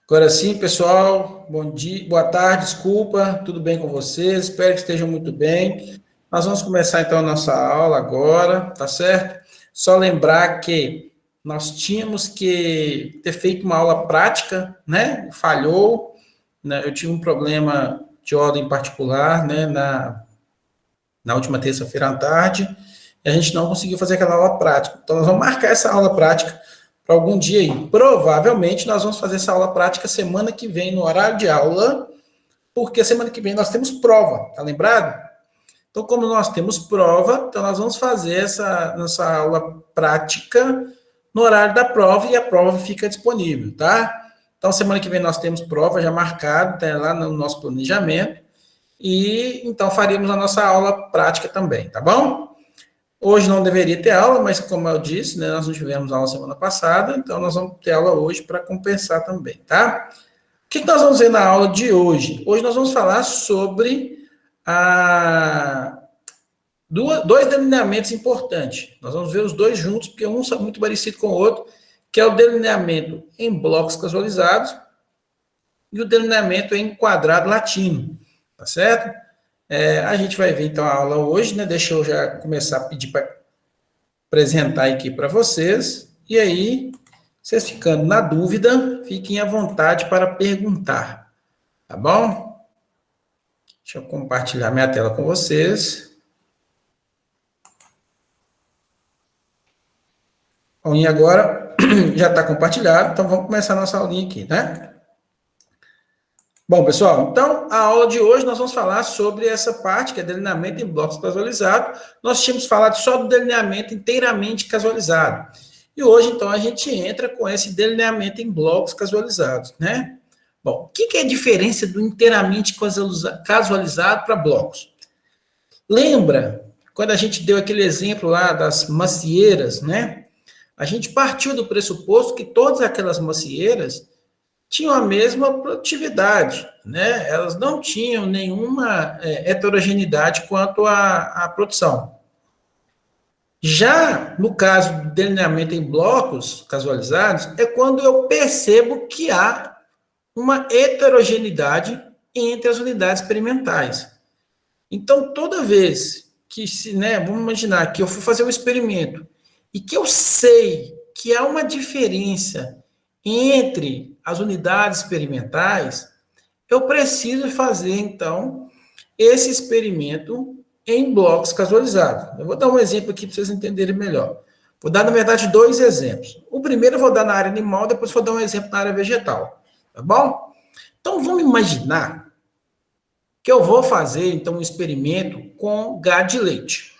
Agora sim, pessoal, bom dia, boa tarde, desculpa, tudo bem com vocês? Espero que estejam muito bem. Nós vamos começar então a nossa aula agora, tá certo? Só lembrar que nós tínhamos que ter feito uma aula prática, né? Falhou, né? Eu tive um problema de ordem particular, né? Na última terça-feira à tarde, e a gente não conseguiu fazer aquela aula prática. Então, nós vamos marcar essa aula prática para algum dia aí. Provavelmente, nós vamos fazer essa aula prática semana que vem, no horário de aula, porque semana que vem nós temos prova, tá lembrado? Então, como nós temos prova, então nós vamos fazer essa nossa aula prática no horário da prova e a prova fica disponível, tá? Então, semana que vem nós temos prova já marcada, tá lá no nosso planejamento. E então faríamos a nossa aula prática também, tá bom? Hoje não deveria ter aula, mas como eu disse, né, nós não tivemos aula semana passada, então nós vamos ter aula hoje para compensar também, tá? O que nós vamos ver na aula de hoje? Hoje nós vamos falar sobre dois delineamentos importantes. Nós vamos ver os dois juntos, porque um é muito parecido com o outro, que é o delineamento em blocos casualizados e o delineamento em quadrado latino, tá certo? A gente vai ver então a aula hoje, né? Deixa eu já começar a pedir para apresentar aqui para vocês. E aí, vocês ficando na dúvida, fiquem à vontade para perguntar, tá bom? Deixa eu compartilhar minha tela com vocês. Bom, e agora já está compartilhado, então vamos começar a nossa aulinha aqui, né? Bom, pessoal, então a aula de hoje nós vamos falar sobre essa parte que é delineamento em blocos casualizados. Nós tínhamos falado só do delineamento inteiramente casualizado. E hoje, então, a gente entra com esse delineamento em blocos casualizados, né? Bom, o que é a diferença do inteiramente casualizado para blocos? Lembra quando a gente deu aquele exemplo lá das macieiras, né? A gente partiu do pressuposto que todas aquelas macieiras tinham a mesma produtividade, né? Elas não tinham nenhuma heterogeneidade quanto à produção. Já no caso do delineamento em blocos casualizados, é quando eu percebo que há uma heterogeneidade entre as unidades experimentais. Então, toda vez que, vamos imaginar que eu for fazer um experimento e que eu sei que há uma diferença entre as unidades experimentais, eu preciso fazer, então, esse experimento em blocos casualizados. Eu vou dar um exemplo aqui para vocês entenderem melhor. Vou dar, na verdade, dois exemplos. O primeiro eu vou dar na área animal, depois vou dar um exemplo na área vegetal. Tá bom? Então, vamos imaginar que eu vou fazer, então, um experimento com gado de leite.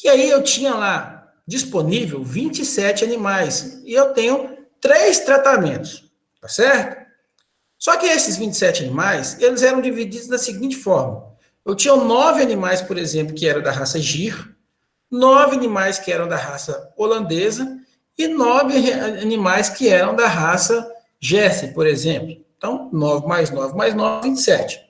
E aí eu tinha lá disponível 27 animais. E eu tenho 3 tratamentos. Tá certo? Só que esses 27 animais, eles eram divididos da seguinte forma. Eu tinha 9 animais, por exemplo, que eram da raça Gir, 9 animais que eram da raça holandesa e 9 animais que eram da raça Jersey, por exemplo. Então, 9 mais 9 mais 9, 27.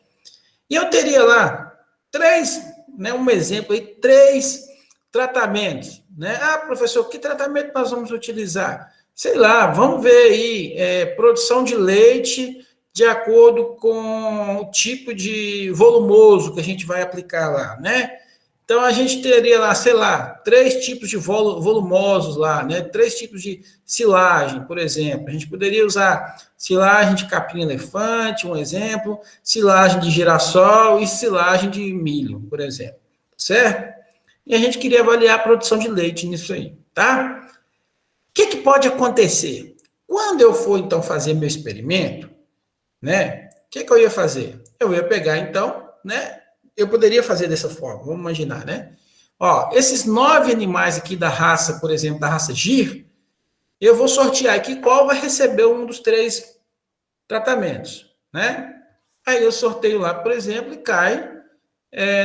E eu teria lá 3, um exemplo aí, 3 tratamentos. Né? Ah, professor, que tratamento nós vamos utilizar? Sei lá, vamos ver aí, produção de leite de acordo com o tipo de volumoso que a gente vai aplicar lá, né? Então, a gente teria lá, sei lá, 3 tipos de volumosos lá, né? 3 tipos de silagem, por exemplo. A gente poderia usar silagem de capim-elefante, um exemplo, silagem de girassol e silagem de milho, por exemplo. Certo? E a gente queria avaliar a produção de leite nisso aí, tá? O que pode acontecer? Quando eu for, então, fazer meu experimento, né? O que eu ia fazer? Eu ia pegar, então, né? Eu poderia fazer dessa forma, vamos imaginar, né? Ó, esses 9 animais aqui da raça, por exemplo, da raça Gir, eu vou sortear aqui qual vai receber um dos 3 tratamentos, né? Aí eu sorteio lá, por exemplo, e cai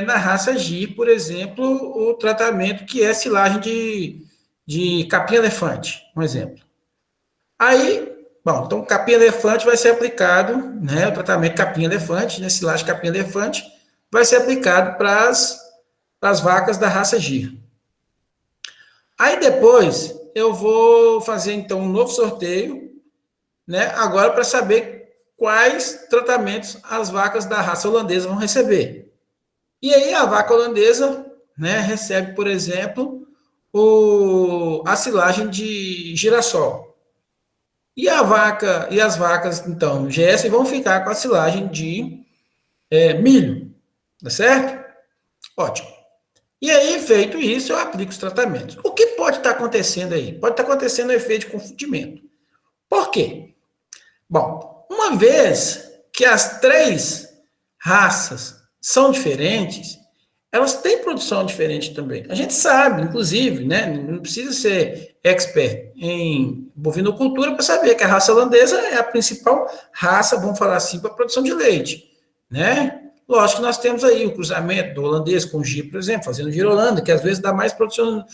na raça Gir, por exemplo, o tratamento que é silagem de capim-elefante, um exemplo. Aí, bom, então capim-elefante vai ser aplicado, né, o tratamento capim-elefante, né, silagem capim-elefante, vai ser aplicado para as vacas da raça Gir. Aí depois eu vou fazer então um novo sorteio né, agora para saber quais tratamentos as vacas da raça holandesa vão receber. E aí a vaca holandesa, né, recebe, por exemplo, a silagem de girassol. E as vacas, então, GS vão ficar com a silagem de milho, tá certo? Ótimo. E aí, feito isso, eu aplico os tratamentos. O que pode estar acontecendo aí? Pode estar acontecendo um efeito de confundimento. Por quê? Bom, uma vez que as três raças são diferentes, elas têm produção diferente também. A gente sabe, inclusive, né? Não precisa ser expert em bovinocultura para saber que a raça holandesa é a principal raça, vamos falar assim, para a produção de leite, né? Lógico que nós temos aí o cruzamento do holandês com o giro, por exemplo, fazendo giro holanda, que às vezes dá mais produção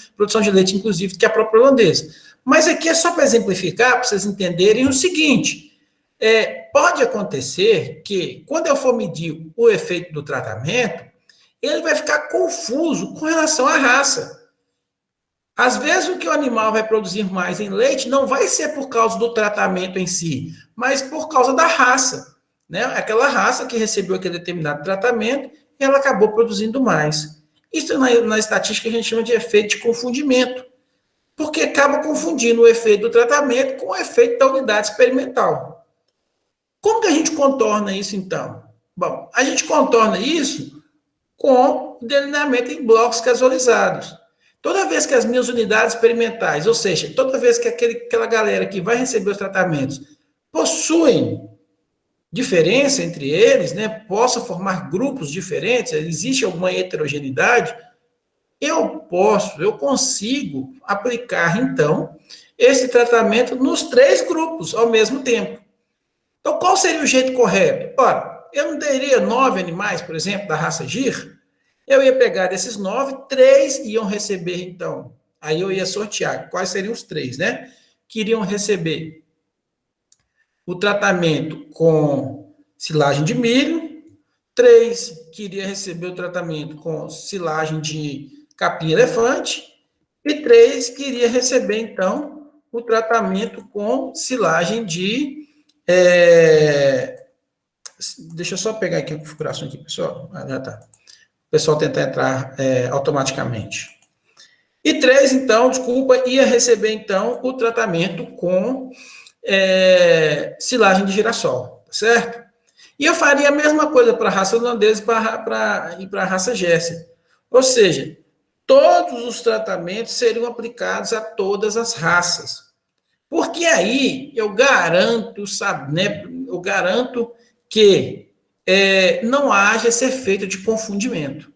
de leite, inclusive, que a própria holandesa. Mas aqui é só para exemplificar, para vocês entenderem o seguinte: pode acontecer que, quando eu for medir o efeito do tratamento, ele vai ficar confuso com relação à raça. Às vezes, o que o animal vai produzir mais em leite não vai ser por causa do tratamento em si, mas por causa da raça, né? Aquela raça que recebeu aquele determinado tratamento, ela acabou produzindo mais. Isso na estatística a gente chama de efeito de confundimento, porque acaba confundindo o efeito do tratamento com o efeito da unidade experimental. Como que a gente contorna isso, então? Bom, a gente contorna isso com delineamento em blocos casualizados. Toda vez que as minhas unidades experimentais, ou seja, toda vez que aquela galera que vai receber os tratamentos possuem diferença entre eles, né, possa formar grupos diferentes, existe alguma heterogeneidade, eu consigo aplicar, então, esse tratamento nos três grupos ao mesmo tempo. Então, qual seria o jeito correto? Ora, eu não teria 9 animais, por exemplo, da raça GIR. Eu ia pegar desses 9, 3 iam receber, então. Aí eu ia sortear quais seriam os 3, né? Que iriam receber o tratamento com silagem de milho, 3 que iriam receber o tratamento com silagem de capim-elefante, e 3 que iriam receber, então, o tratamento com silagem de... Deixa eu só pegar aqui a configuração aqui, pessoal. Já tá. O pessoal tentar entrar automaticamente. E 3, então, desculpa, ia receber, então, o tratamento com silagem de girassol, certo? E eu faria a mesma coisa para a raça holandesa e para a raça Jersey. Ou seja, todos os tratamentos seriam aplicados a todas as raças. Porque aí eu garanto, sabe, né? Eu garanto que não haja esse efeito de confundimento.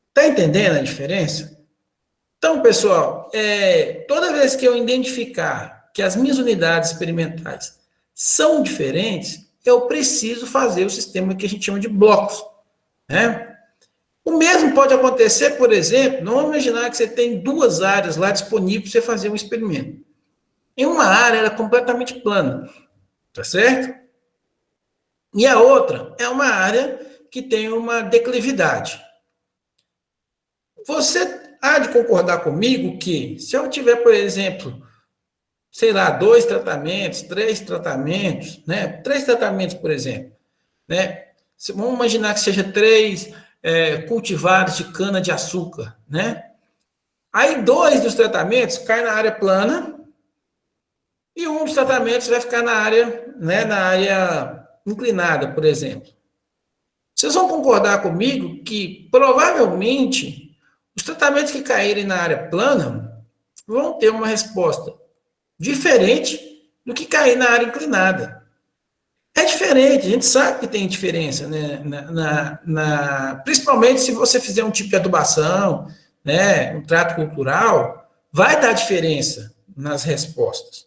Está entendendo a diferença? Então, pessoal, toda vez que eu identificar que as minhas unidades experimentais são diferentes, eu preciso fazer o sistema que a gente chama de blocos, né? O mesmo pode acontecer, por exemplo, não vamos imaginar que você tem 2 áreas lá disponíveis para você fazer um experimento. Em uma área, ela é completamente plana, tá certo? E a outra é uma área que tem uma declividade. Você há de concordar comigo que, se eu tiver, por exemplo, sei lá, 2 tratamentos, 3 tratamentos, né? 3 tratamentos, por exemplo, né? Vamos imaginar que seja 3 cultivares de cana-de-açúcar, né? Aí 2 dos tratamentos caem na área plana e um dos tratamentos vai ficar na área, né, na área inclinada, por exemplo. Vocês vão concordar comigo que, provavelmente, os tratamentos que caírem na área plana vão ter uma resposta diferente do que cair na área inclinada. É diferente, a gente sabe que tem diferença, né? Principalmente se você fizer um tipo de adubação, né? Um trato cultural, vai dar diferença nas respostas,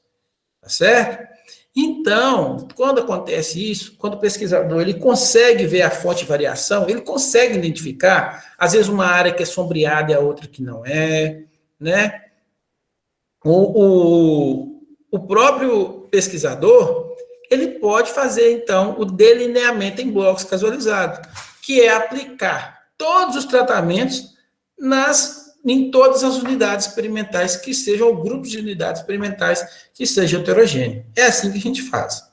tá certo? Então, quando acontece isso, quando o pesquisador ele consegue ver a fonte de variação, ele consegue identificar, às vezes, uma área que é sombreada e a outra que não é, né? O próprio pesquisador, ele pode fazer, então, o delineamento em blocos casualizados, que é aplicar todos os tratamentos em todas as unidades experimentais que sejam, ou grupos de unidades experimentais que sejam heterogêneos. É assim que a gente faz.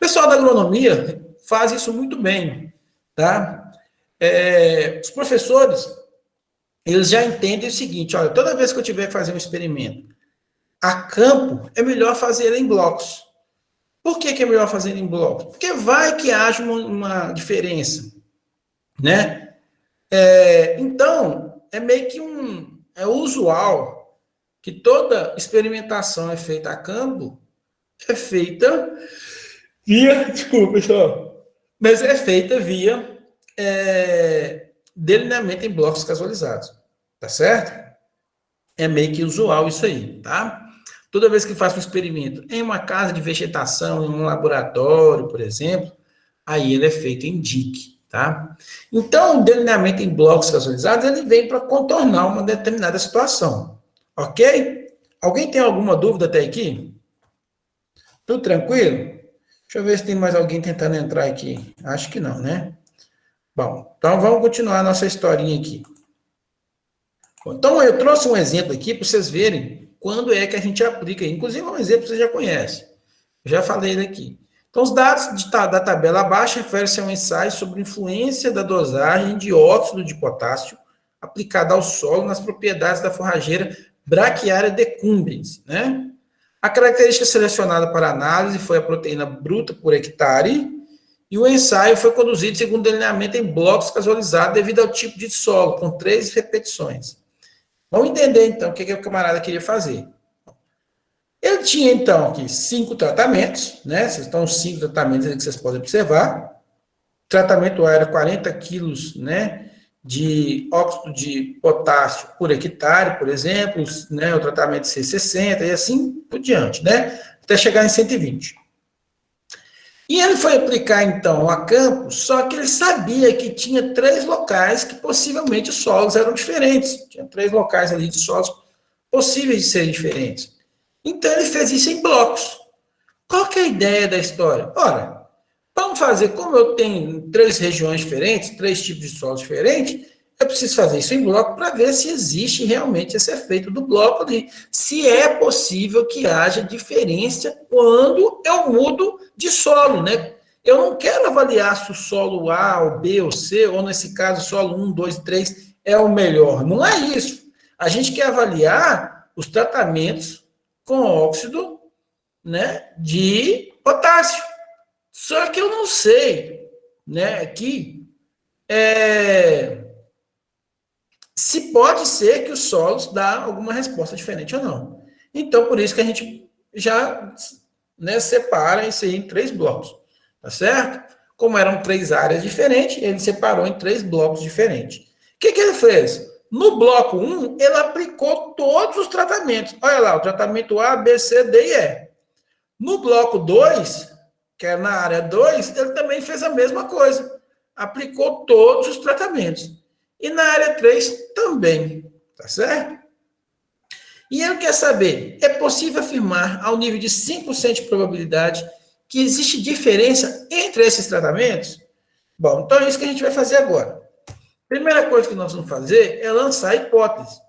pessoal da agronomia faz isso muito bem, tá? Os professores, eles já entendem o seguinte, olha, toda vez que eu tiver que fazer um experimento a campo, é melhor fazer ele em blocos. Por que é melhor fazer em blocos? Porque vai que haja uma diferença, né? Então, é meio que é usual que toda experimentação é feita a campo, é feita desculpa, pessoal, mas é feita via delineamento em blocos casualizados, tá certo? É meio que usual isso aí, tá? Toda vez que faço um experimento em uma casa de vegetação, em um laboratório, por exemplo, aí ele é feito em DIC, tá? Então, o delineamento em blocos casualizados, ele vem para contornar uma determinada situação, ok? Alguém tem alguma dúvida até aqui? Tudo tranquilo? Deixa eu ver se tem mais alguém tentando entrar aqui. Acho que não, né? Bom, então vamos continuar a nossa historinha aqui. Então, eu trouxe um exemplo aqui para vocês verem quando é que a gente aplica. Inclusive, um exemplo que você já conhece. Eu já falei ele aqui. Então, os dados da tabela abaixo referem-se a um ensaio sobre a influência da dosagem de óxido de potássio aplicada ao solo nas propriedades da forrageira Brachiaria decumbens, né? A característica selecionada para análise foi a proteína bruta por hectare, e o ensaio foi conduzido segundo delineamento em blocos casualizados devido ao tipo de solo, com 3 repetições. Vamos entender, então, o que o camarada queria fazer. Ele tinha, então, aqui 5 tratamentos, né? Estão 5 tratamentos que vocês podem observar. O tratamento A era 40 quilos, né, de óxido de potássio por hectare, por exemplo, né, o tratamento C 60 e assim por diante, né, até chegar em 120. E ele foi aplicar, então, a campo, só que ele sabia que tinha 3 locais que possivelmente os solos eram diferentes. Tinha 3 locais ali de solos possíveis de serem diferentes. Então, ele fez isso em blocos. Qual que é a ideia da história? Ora, vamos fazer, como eu tenho 3 regiões diferentes, 3 tipos de solos diferentes, eu preciso fazer isso em bloco para ver se existe realmente esse efeito do bloco ali. Se é possível que haja diferença quando eu mudo de solo, né? Eu não quero avaliar se o solo A, ou B, ou C, ou nesse caso, solo 1, 2, 3 é o melhor. Não é isso. A gente quer avaliar os tratamentos com óxido, né, de potássio. Só que eu não sei, né, aqui, se pode ser que os solos dão alguma resposta diferente ou não. Então, por isso que a gente já, né, separa isso aí em 3 blocos, tá certo? Como eram 3 áreas diferentes, ele separou em 3 blocos diferentes. O que ele fez? No bloco 1, ele aplicou todos os tratamentos. Olha lá, o tratamento A, B, C, D e E. No bloco 2, que é na área 2, ele também fez a mesma coisa. Aplicou todos os tratamentos. E na área 3 também, tá certo? E ele quer saber, é possível afirmar ao nível de 5% de probabilidade que existe diferença entre esses tratamentos? Bom, então é isso que a gente vai fazer agora. Primeira coisa que nós vamos fazer é lançar a hipótese.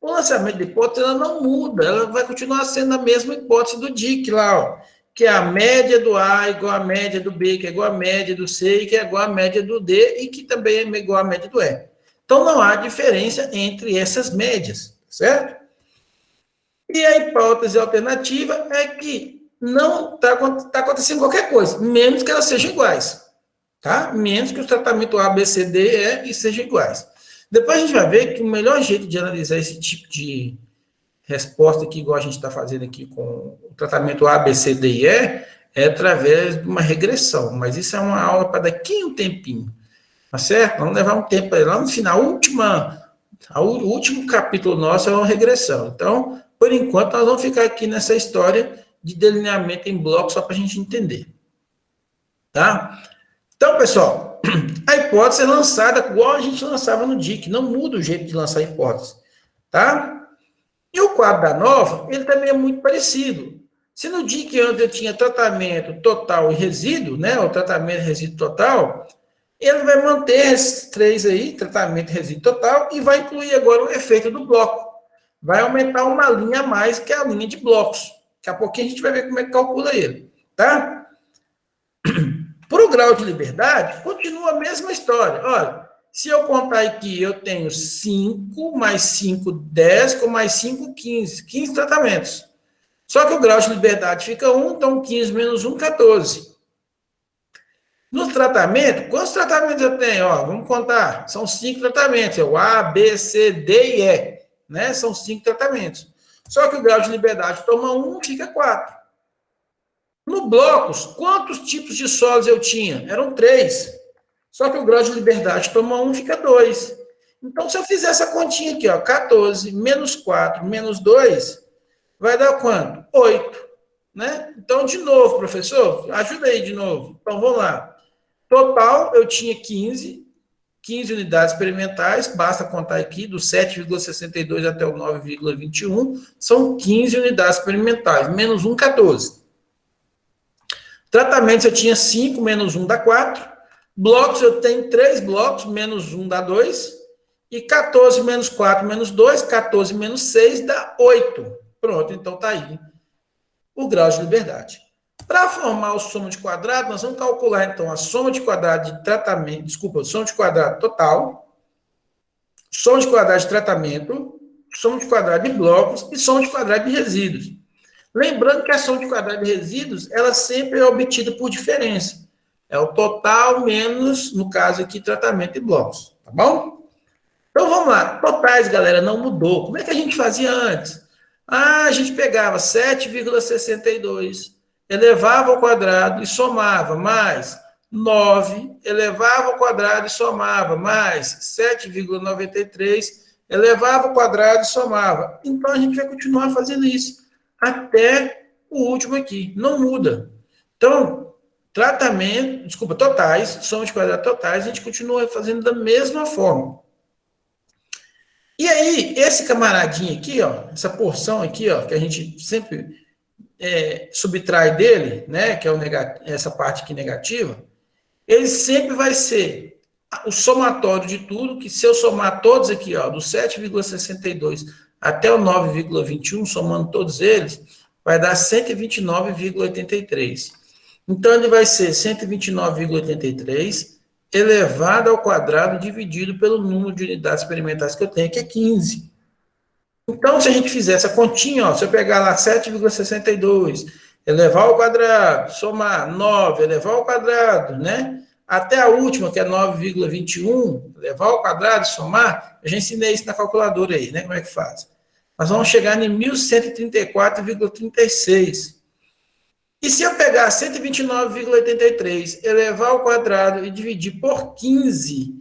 O lançamento de hipótese, ela não muda, ela vai continuar sendo a mesma hipótese do DIC lá, ó, que é a média do A igual a média do B, que é igual a média do C, e que é igual a média do D, e que também é igual a média do E. Então, não há diferença entre essas médias, certo? E a hipótese alternativa é que não está acontecendo qualquer coisa, menos que elas sejam iguais, tá? Menos que os tratamentos A, B, C, D, E sejam iguais. Depois a gente vai ver que o melhor jeito de analisar esse tipo de resposta aqui, igual a gente está fazendo aqui com o tratamento A, B, C, D e E, é através de uma regressão. Mas isso é uma aula para daqui a um tempinho, tá certo? Vamos levar um tempo aí. Lá no final, o último capítulo nosso é uma regressão. Então, por enquanto, nós vamos ficar aqui nessa história de delineamento em blocos só para a gente entender. Tá? Então, pessoal, a hipótese é lançada igual a gente lançava no DIC, não muda o jeito de lançar a hipótese, tá? E o quadro da nova, ele também é muito parecido. Se no DIC antes eu tinha tratamento total e resíduo, né, o tratamento resíduo total, ele vai manter esses 3 aí, tratamento resíduo total, e vai incluir agora o efeito do bloco. Vai aumentar uma linha a mais, que é a linha de blocos. Daqui a pouquinho a gente vai ver como é que calcula ele, tá? grau de liberdade, continua a mesma história. Olha, se eu contar aqui, eu tenho 5, mais 5, 10, com mais 5, 15. 15 tratamentos. Só que o grau de liberdade fica 1, então 15 menos 1, 14. No tratamento, quantos tratamentos eu tenho? Ó, vamos contar. São 5 tratamentos. É o A, B, C, D e E. Né? São 5 tratamentos. Só que o grau de liberdade toma 1, fica 4. No blocos, quantos tipos de solos eu tinha? Eram 3. Só que o grau de liberdade toma 1, fica 2. Então, se eu fizer essa continha aqui, ó, 14 menos 4 menos 2, vai dar quanto? 8. Né? Então, de novo, professor, ajuda aí de novo. Então, vamos lá. Total, eu tinha 15 unidades experimentais, basta contar aqui, do 7,62 até o 9,21, são 15 unidades experimentais, menos 1, 14. Tratamentos eu tinha 5, menos 1 dá 4. Blocos eu tenho 3 blocos, menos 1 dá 2. E 14 menos 4 menos 2, 14 menos 6 dá 8. Pronto, então tá aí o grau de liberdade. Para formar o soma de quadrado, nós vamos calcular, então, a soma de quadrado de tratamento, desculpa, soma de quadrado total, soma de quadrado de tratamento, soma de quadrado de blocos e soma de quadrado de resíduos. Lembrando que a soma de quadrado de resíduos, ela sempre é obtida por diferença. É o total menos, no caso aqui, tratamento e blocos, tá bom? Então, vamos lá. Totais, galera, não mudou. Como é que a gente fazia antes? A gente pegava 7,62, elevava ao quadrado e somava, mais 9, elevava ao quadrado e somava, mais 7,93, elevava ao quadrado e somava. Então, a gente vai continuar fazendo isso até o último aqui. Não muda. Então, totais, soma de quadrado totais, a gente continua fazendo da mesma forma. E aí, esse camaradinho aqui, ó, essa porção aqui, ó, que a gente sempre subtrai dele, né, que é essa parte aqui negativa, ele sempre vai ser o somatório de tudo, que se eu somar todos aqui, ó, do 7,62 até o 9,21, somando todos eles, vai dar 129,83. Então, ele vai ser 129,83 elevado ao quadrado dividido pelo número de unidades experimentais que eu tenho, que é 15. Então, se a gente fizer essa continha, ó, se eu pegar lá 7,62, elevar ao quadrado, somar 9, elevar ao quadrado, né? Até a última, que é 9,21, elevar ao quadrado, somar, eu já ensinei isso na calculadora aí, né? Como é que faz? Nós vamos chegar em 1.134,36. E se eu pegar 129,83, elevar ao quadrado e dividir por 15,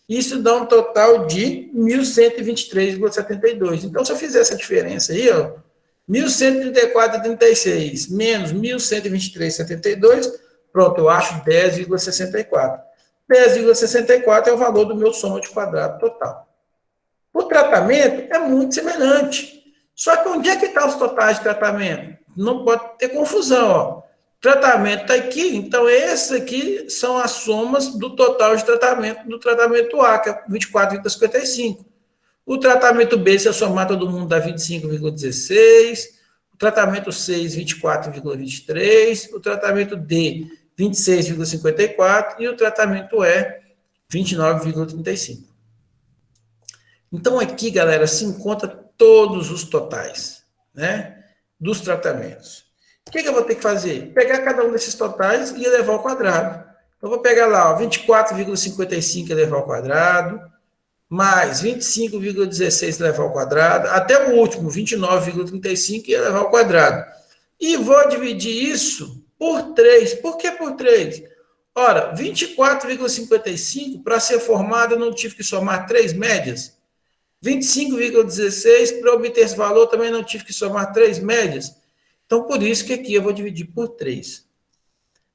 isso dá um total de 1.123,72. Então, se eu fizer essa diferença aí, ó, 1.134,36 menos 1.123,72, pronto, eu acho 10,64. 10,64 é o valor do meu soma de quadrado total. O tratamento é muito semelhante. Só que onde é que estão os totais de tratamento? Não pode ter confusão, ó. Tratamento está aqui, então esses aqui são as somas do total de tratamento do tratamento A, que é 24,55. O tratamento B, se eu somar todo mundo, dá 25,16. O tratamento C, 24,23. O tratamento D, 26,54. E o tratamento E, 29,35. Então, aqui, galera, se encontra todos os totais, né, dos tratamentos. O que eu vou ter que fazer? Pegar cada um desses totais e elevar ao quadrado. Então, vou pegar lá, 24,55 elevar ao quadrado, mais 25,16 elevar ao quadrado, até o último, 29,35 elevar ao quadrado. E vou dividir isso por 3. Por que por 3? Ora, 24,55, para ser formado, eu não tive que somar 3 médias. 25,16, para obter esse valor, também não tive que somar 3 médias. Então, por isso que aqui eu vou dividir por 3.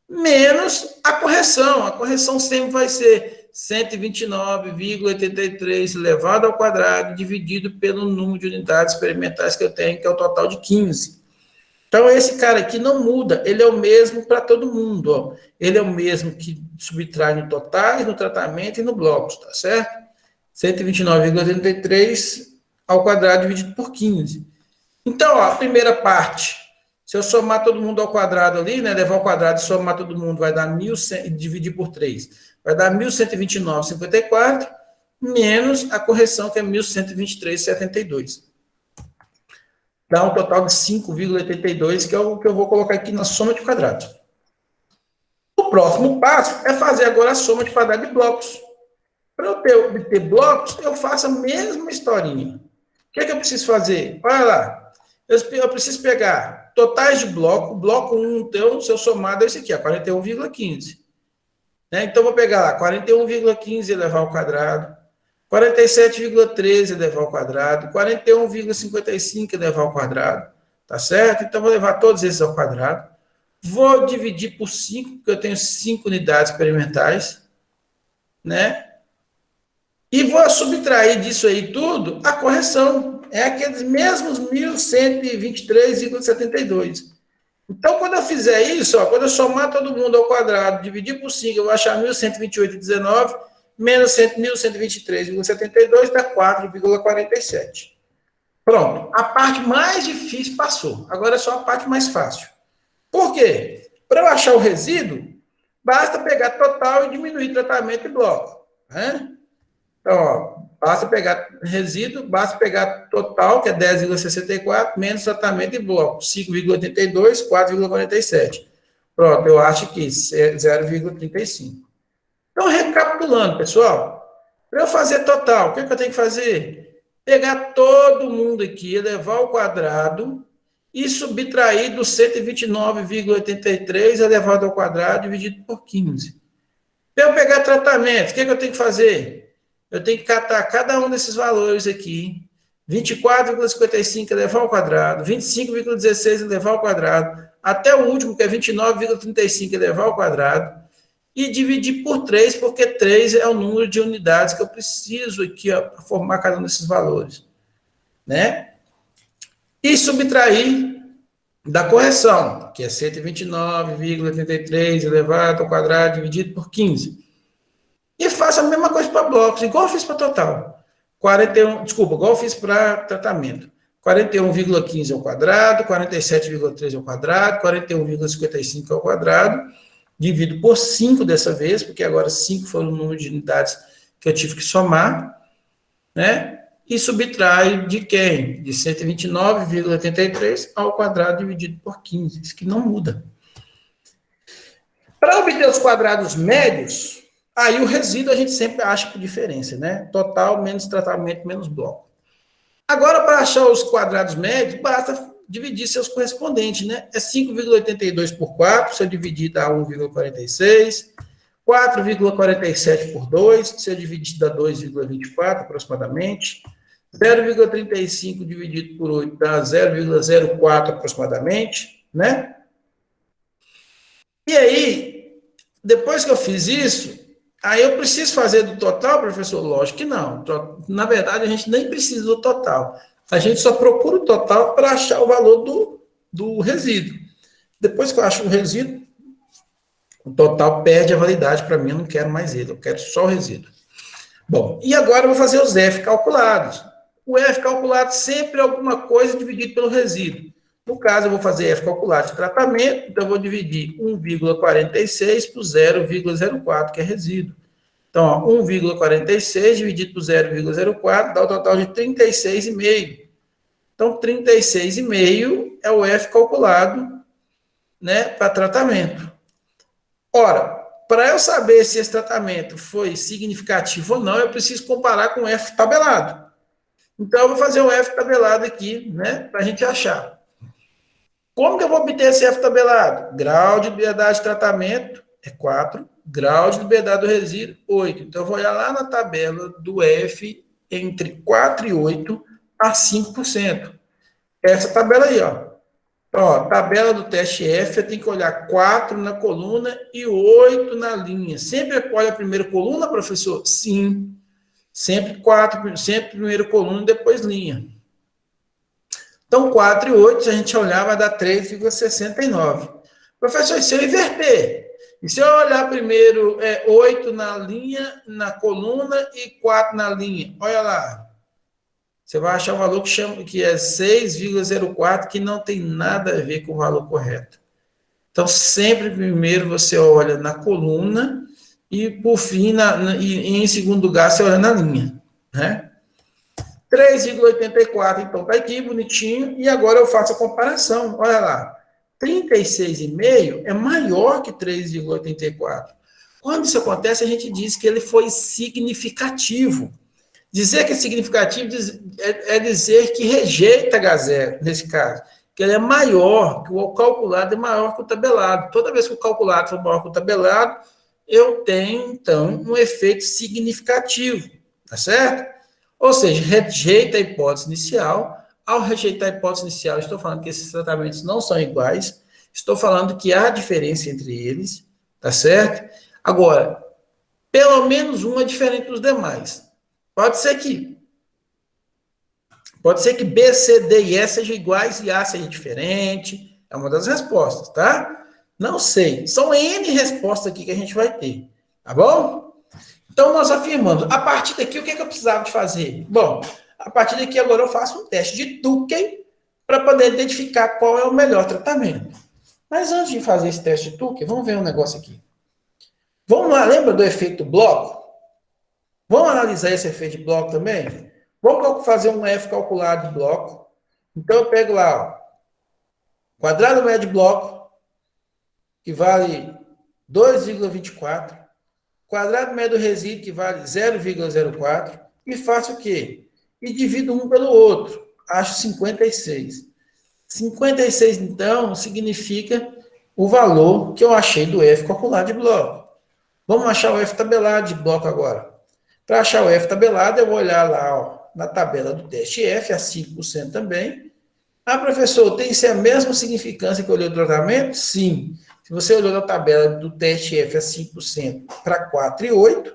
Menos a correção. A correção sempre vai ser 129,83 elevado ao quadrado, dividido pelo número de unidades experimentais que eu tenho, que é o total de 15. Então, esse cara aqui não muda. Ele é o mesmo para todo mundo. Ó. Ele é o mesmo que subtrai no totais, no tratamento e no blocos, tá certo? 129,83 ao quadrado dividido por 15. Então, ó, a primeira parte, Se eu somar todo mundo ao quadrado ali, né, levar ao quadrado e somar todo mundo, vai dar 1.100, dividir por 3, vai dar 1.129,54, menos a correção, que é 1.123,72. Dá um total de 5,82, que é o que eu vou colocar aqui na soma de quadrados. O próximo passo é fazer agora a soma de quadrados de blocos. Para eu obter blocos, eu faço a mesma historinha. O que é que eu preciso fazer? Olha lá. Eu preciso pegar totais de bloco 1, então, seu somado é esse aqui, 41,15. Né? Então, vou pegar lá 41,15 elevar ao quadrado, 47,13 elevar ao quadrado, 41,55 elevar ao quadrado. Tá certo? Então, vou levar todos esses ao quadrado. Vou dividir por 5, porque eu tenho 5 unidades experimentais. Né? E vou subtrair disso aí tudo a correção. É aqueles mesmos 1.123,72. Então, quando eu fizer isso, ó, quando eu somar todo mundo ao quadrado, dividir por 5, eu vou achar 1.128,19 menos 1.123,72 dá 4,47. Pronto. A parte mais difícil passou. Agora é só a parte mais fácil. Por quê? Para eu achar o resíduo, basta pegar total e diminuir tratamento e bloco. Né? Então, ó, basta pegar resíduo, basta pegar total, que é 10,64, menos tratamento e bloco, 5,82, 4,47. Pronto, eu acho que 0,35. Então, recapitulando, pessoal, para eu fazer total, o que eu tenho que fazer? Pegar todo mundo aqui, elevar ao quadrado e subtrair do 129,83 elevado ao quadrado dividido por 15. Para eu pegar tratamento, o que eu tenho que fazer? Eu tenho que catar cada um desses valores aqui, 24,55 elevar ao quadrado, 25,16 elevar ao quadrado, até o último, que é 29,35 elevar ao quadrado, e dividir por 3, porque 3 é o número de unidades que eu preciso aqui para formar cada um desses valores. Né? E subtrair da correção, que é 129,83 elevado ao quadrado dividido por 15. E faço a mesma coisa para blocos, igual eu fiz para total. Igual eu fiz para tratamento. 41,15 ao quadrado, 47,13 ao quadrado, 41,55 ao quadrado, divido por 5 dessa vez, porque agora 5 foram o número de unidades que eu tive que somar, né? E subtrai de quem? De 129,83 ao quadrado dividido por 15. Isso que não muda. Para obter os quadrados médios, aí o resíduo a gente sempre acha por diferença, né? Total menos tratamento menos bloco. Agora, para achar os quadrados médios, basta dividir seus correspondentes, né? É 5,82 por 4, se eu dividir dá 1,46. 4,47 por 2, se eu dividir dá 2,24 aproximadamente. 0,35 dividido por 8 dá 0,04 aproximadamente, né? E aí, depois que eu fiz isso, aí eu preciso fazer do total, professor? Lógico que não. Na verdade, a gente nem precisa do total. A gente só procura o total para achar o valor do resíduo. Depois que eu acho o resíduo, o total perde a validade para mim, eu não quero mais ele, eu quero só o resíduo. Bom, e agora eu vou fazer os F calculados. O F calculado sempre é alguma coisa dividido pelo resíduo. No caso, eu vou fazer F calculado de tratamento, então eu vou dividir 1,46 por 0,04, que é resíduo. Então, 1,46 dividido por 0,04 dá o total de 36,5. Então, 36,5 é o F calculado, né, para tratamento. Ora, para eu saber se esse tratamento foi significativo ou não, eu preciso comparar com o F tabelado. Então, eu vou fazer o F tabelado aqui, né, para a gente achar. Como que eu vou obter esse F tabelado? Grau de liberdade de tratamento é 4, grau de liberdade do resíduo, 8. Então, eu vou olhar lá na tabela do F entre 4 e 8 a 5%. Essa tabela aí, ó. Então, ó, tabela do teste F, eu tenho que olhar 4 na coluna e 8 na linha. Sempre olha a primeira coluna, professor? Sim. Sempre 4, sempre primeira coluna e depois linha. Então, 4 e 8, se a gente olhar, vai dar 3,69. Professor, e se eu inverter? E se eu olhar primeiro 8 na linha, na coluna e 4 na linha? Olha lá. você vai achar um valor que é 6,04, que não tem nada a ver com o valor correto. Então, sempre primeiro você olha na coluna e, por fim, e em segundo lugar, você olha na linha, né? 3,84, então, tá aqui, bonitinho. E agora eu faço a comparação. Olha lá, 36,5 é maior que 3,84. Quando isso acontece, a gente diz que ele foi significativo. Dizer que é significativo é dizer que rejeita H0, nesse caso, que ele é maior, que o calculado é maior que o tabelado. Toda vez que o calculado for maior que o tabelado, eu tenho, então, um efeito significativo, tá certo? Ou seja, rejeita a hipótese inicial. Ao rejeitar a hipótese inicial, estou falando que esses tratamentos não são iguais, estou falando que há diferença entre eles, tá certo? Agora, pelo menos um é diferente dos demais. Pode ser que B, C, D e E sejam iguais e A seja diferente. É uma das respostas, tá? Não sei. São N respostas aqui que a gente vai ter. Tá bom? Então, nós afirmamos. A partir daqui, o que eu precisava de fazer? Bom, a partir daqui, agora eu faço um teste de Tukey para poder identificar qual é o melhor tratamento. Mas antes de fazer esse teste de Tukey, vamos ver um negócio aqui. Vamos lá, lembra do efeito bloco? Vamos analisar esse efeito de bloco também? Vamos fazer um F calculado de bloco. Então, eu pego lá, ó, quadrado médio de bloco, que vale 2,24. Quadrado médio do resíduo, que vale 0,04. E faço o quê? E divido um pelo outro. Acho 56. 56, então, significa o valor que eu achei do F calculado de bloco. Vamos achar o F tabelado de bloco agora. Para achar o F tabelado, eu vou olhar lá, ó, na tabela do teste F, a 5% também. Ah, professor, tem a mesma significância que eu olhei do tratamento? Sim. Se você olhou na tabela do teste F a 5% para 4,8,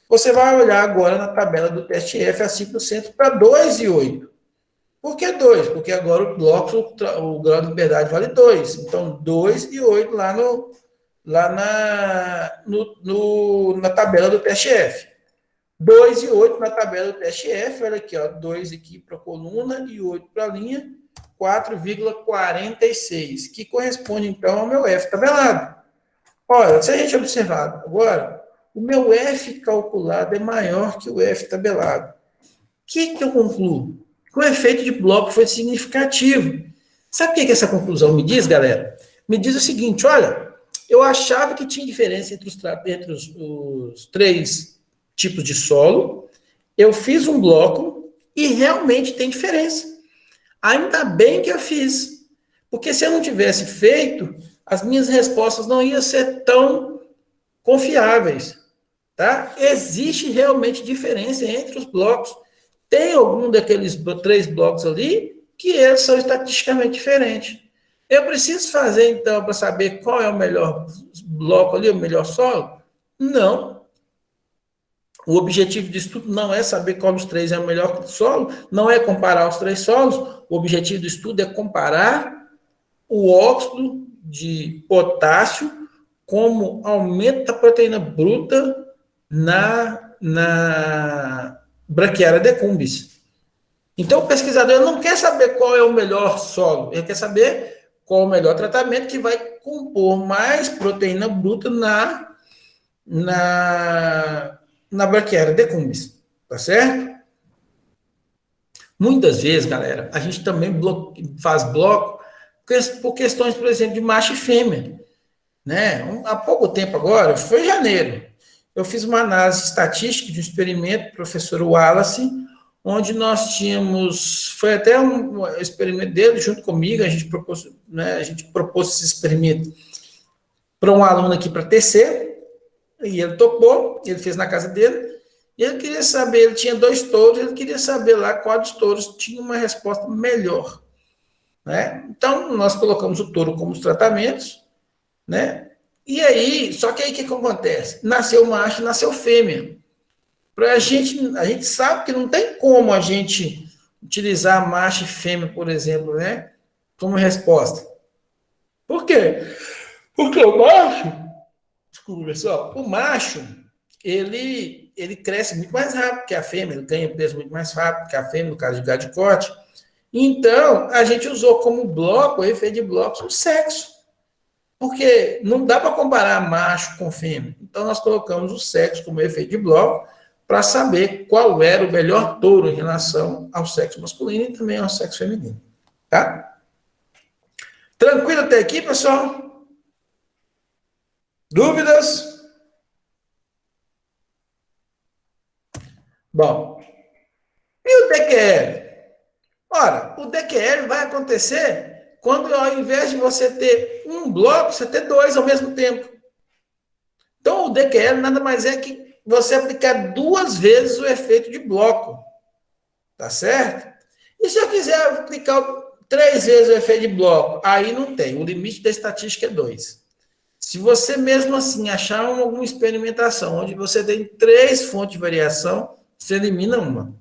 você vai olhar agora na tabela do teste F a 5% para 2,8. Por que 2? Porque agora o bloco, o grau de liberdade vale 2. Então, 2,8 na tabela do teste F. 2,8 na tabela do teste F, olha aqui, ó, 2 aqui para a coluna e 8 para a linha, 4,46, que corresponde, então, ao meu F tabelado. Olha, se a gente observar agora, o meu F calculado é maior que o F tabelado. O que eu concluo? Que o efeito de bloco foi significativo. Sabe o que essa conclusão me diz, galera? Me diz o seguinte, olha, eu achava que tinha diferença entre os três tipos de solo, eu fiz um bloco e realmente tem diferença. Ainda bem que eu fiz, porque se eu não tivesse feito, as minhas respostas não iam ser tão confiáveis, tá? Existe realmente diferença entre os blocos. Tem algum daqueles 3 blocos ali que eles são estatisticamente diferentes. Eu preciso fazer, então, para saber qual é o melhor bloco ali, o melhor solo? Não. O objetivo do estudo não é saber qual dos 3 é o melhor solo, não é comparar os 3 solos. O objetivo do estudo é comparar o óxido de potássio como aumento da proteína bruta na braquiária decumbens. Então, o pesquisador não quer saber qual é o melhor solo, ele quer saber qual é o melhor tratamento que vai compor mais proteína bruta na braquiária decumbens, tá certo? Muitas vezes, galera, a gente também faz bloco por questões, por exemplo, de macho e fêmea, né? Há pouco tempo agora, foi em janeiro, eu fiz uma análise estatística de um experimento do professor Wallace, onde nós tínhamos, foi até um experimento dele junto comigo, a gente propôs esse experimento para um aluno aqui para TC, e ele topou, ele fez na casa dele, e ele queria saber, ele tinha 2 touros, ele queria saber lá qual dos touros tinha uma resposta melhor, né? Então, nós colocamos o touro como os tratamentos, né? E aí, só que aí o que acontece? Nasceu macho, nasceu fêmea. A gente sabe que não tem como a gente utilizar macho e fêmea, por exemplo, né? Como resposta. Por quê? Porque o macho, desculpa, pessoal, o macho, ele ele cresce muito mais rápido que a fêmea, ele ganha peso muito mais rápido que a fêmea, no caso de gado de corte. Então, a gente usou como bloco, o efeito de blocos, o sexo. Porque não dá para comparar macho com fêmea. Então, nós colocamos o sexo como efeito de bloco para saber qual era o melhor touro em relação ao sexo masculino e também ao sexo feminino. Tá? Tranquilo até aqui, pessoal? Dúvidas? Bom, e o DQL? Ora, o DQL vai acontecer quando, ao invés de você ter um bloco, você ter dois ao mesmo tempo. Então, o DQL nada mais é que você aplicar duas vezes o efeito de bloco. Tá certo? E se eu quiser aplicar 3 vezes o efeito de bloco? Aí não tem. O limite da estatística é 2. Se você mesmo assim achar alguma experimentação onde você tem 3 fontes de variação, você elimina uma.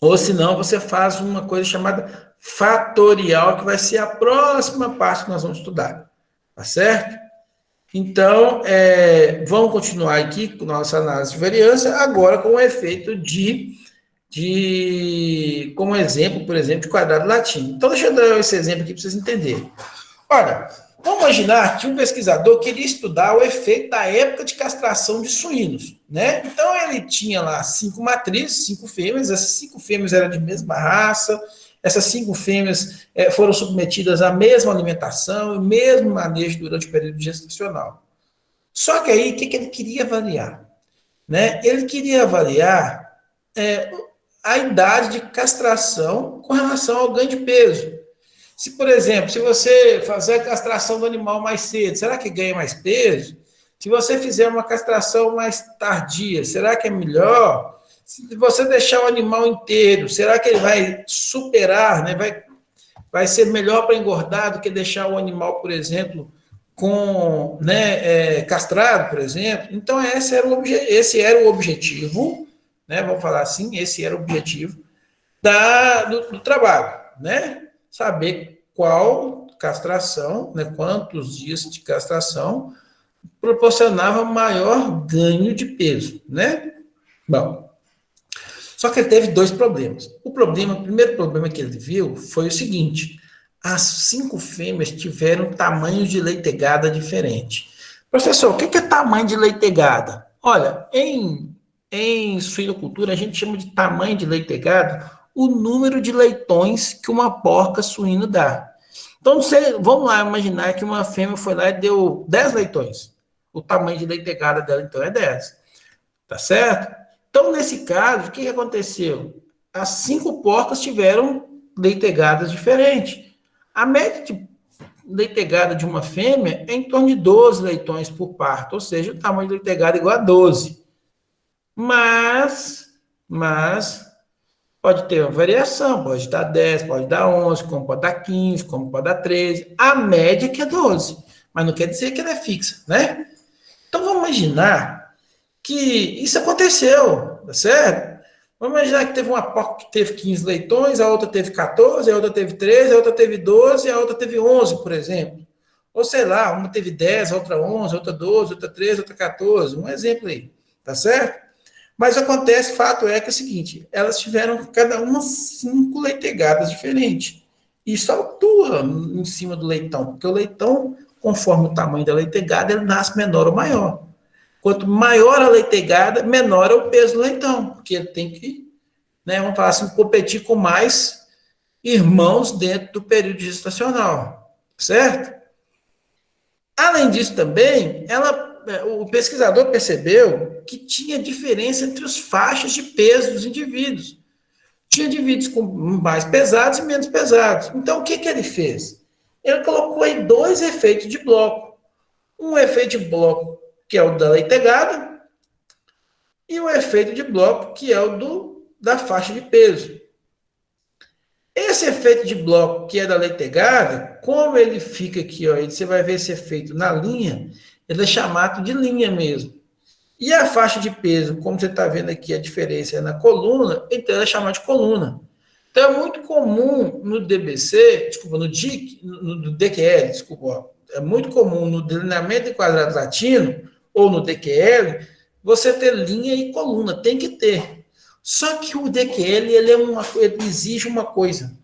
Ou senão você faz uma coisa chamada fatorial, que vai ser a próxima parte que nós vamos estudar. Tá certo? Então, vamos continuar aqui com nossa análise de variância, agora com o efeito como exemplo, por exemplo, de quadrado latino. Então, deixa eu dar esse exemplo aqui para vocês entenderem. Olha, vamos imaginar que um pesquisador queria estudar o efeito da época de castração de suínos, né? Então, ele tinha lá 5 matrizes, 5 fêmeas, essas 5 fêmeas eram de mesma raça, essas 5 fêmeas foram submetidas à mesma alimentação e mesmo manejo durante o período gestacional. Só que aí, o que ele queria avaliar? Né? Ele queria avaliar a idade de castração com relação ao ganho de peso. Se, por exemplo, se você fazer a castração do animal mais cedo, será que ganha mais peso? Se você fizer uma castração mais tardia, será que é melhor? Se você deixar o animal inteiro, será que ele vai superar, né? Vai ser melhor para engordar do que deixar o animal, por exemplo, castrado, por exemplo? Então, esse era o objetivo, né? Vamos falar assim, esse era o objetivo do trabalho, né? Saber qual castração, né? Quantos dias de castração proporcionava maior ganho de peso, né? Bom, só que ele teve 2 problemas. O primeiro problema que ele viu foi o seguinte: as 5 fêmeas tiveram tamanhos de leitegada diferente. Professor, o que é tamanho de leitegada? Olha, em suinocultura, a gente chama de tamanho de leitegada o número de leitões que uma porca suína dá. Então, vamos lá imaginar que uma fêmea foi lá e deu 10 leitões. O tamanho de leitegada dela, então, é 10. Tá certo? Então, nesse caso, o que aconteceu? As 5 porcas tiveram leitegadas diferentes. A média de leitegada de uma fêmea é em torno de 12 leitões por parto, ou seja, o tamanho de leitegada é igual a 12. Mas pode ter uma variação, pode dar 10, pode dar 11, como pode dar 15, como pode dar 13. A média que é 12, mas não quer dizer que ela é fixa, né? Então, vamos imaginar que isso aconteceu, tá certo? Vamos imaginar que teve uma porca que teve 15 leitões, a outra teve 14, a outra teve 13, a outra teve 12, a outra teve 11, por exemplo. Ou sei lá, uma teve 10, a outra 11, a outra 12, a outra 13, a outra 14. Um exemplo aí, tá certo? Mas acontece, fato é que é o seguinte, elas tiveram cada uma 5 leitegadas diferentes. Isso atua em cima do leitão, porque o leitão, conforme o tamanho da leitegada, ele nasce menor ou maior. Quanto maior a leitegada, menor é o peso do leitão, porque ele tem que, né, vamos falar assim, competir com mais irmãos dentro do período gestacional, certo? Além disso também, o pesquisador percebeu que tinha diferença entre as faixas de peso dos indivíduos. Tinha indivíduos com mais pesados e menos pesados. Então, o que ele fez? Ele colocou aí 2 efeitos de bloco. Um efeito de bloco, que é o da leitegada, e um efeito de bloco, que é o da faixa de peso. Esse efeito de bloco, que é da leitegada, como ele fica aqui, ó, você vai ver esse efeito na linha, ele é chamado de linha mesmo. E a faixa de peso, como você está vendo aqui, a diferença é na coluna, então ela é chamada de coluna. Então é muito comum no DBC, desculpa, no DQL, desculpa, é muito comum no delineamento de quadrado latino, ou no DQL, você ter linha e coluna, tem que ter. Só que o DQL, ele exige uma coisa,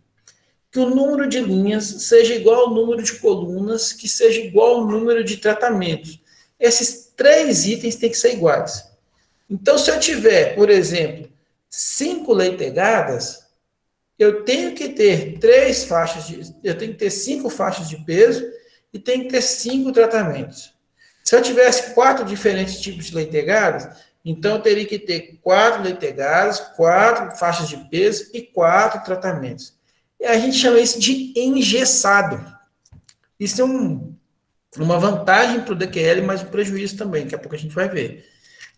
que o número de linhas seja igual ao número de colunas, que seja igual ao número de tratamentos. Esses 3 itens têm que ser iguais. Então, se eu tiver, por exemplo, 5 leitegadas, eu tenho que ter 5 faixas de peso e tenho que ter 5 tratamentos. Se eu tivesse 4 diferentes tipos de leitegadas, então eu teria que ter 4 leitegadas, 4 faixas de peso e 4 tratamentos. E a gente chama isso de engessado. Isso é uma vantagem para o DQL, mas um prejuízo também, daqui a pouco a gente vai ver.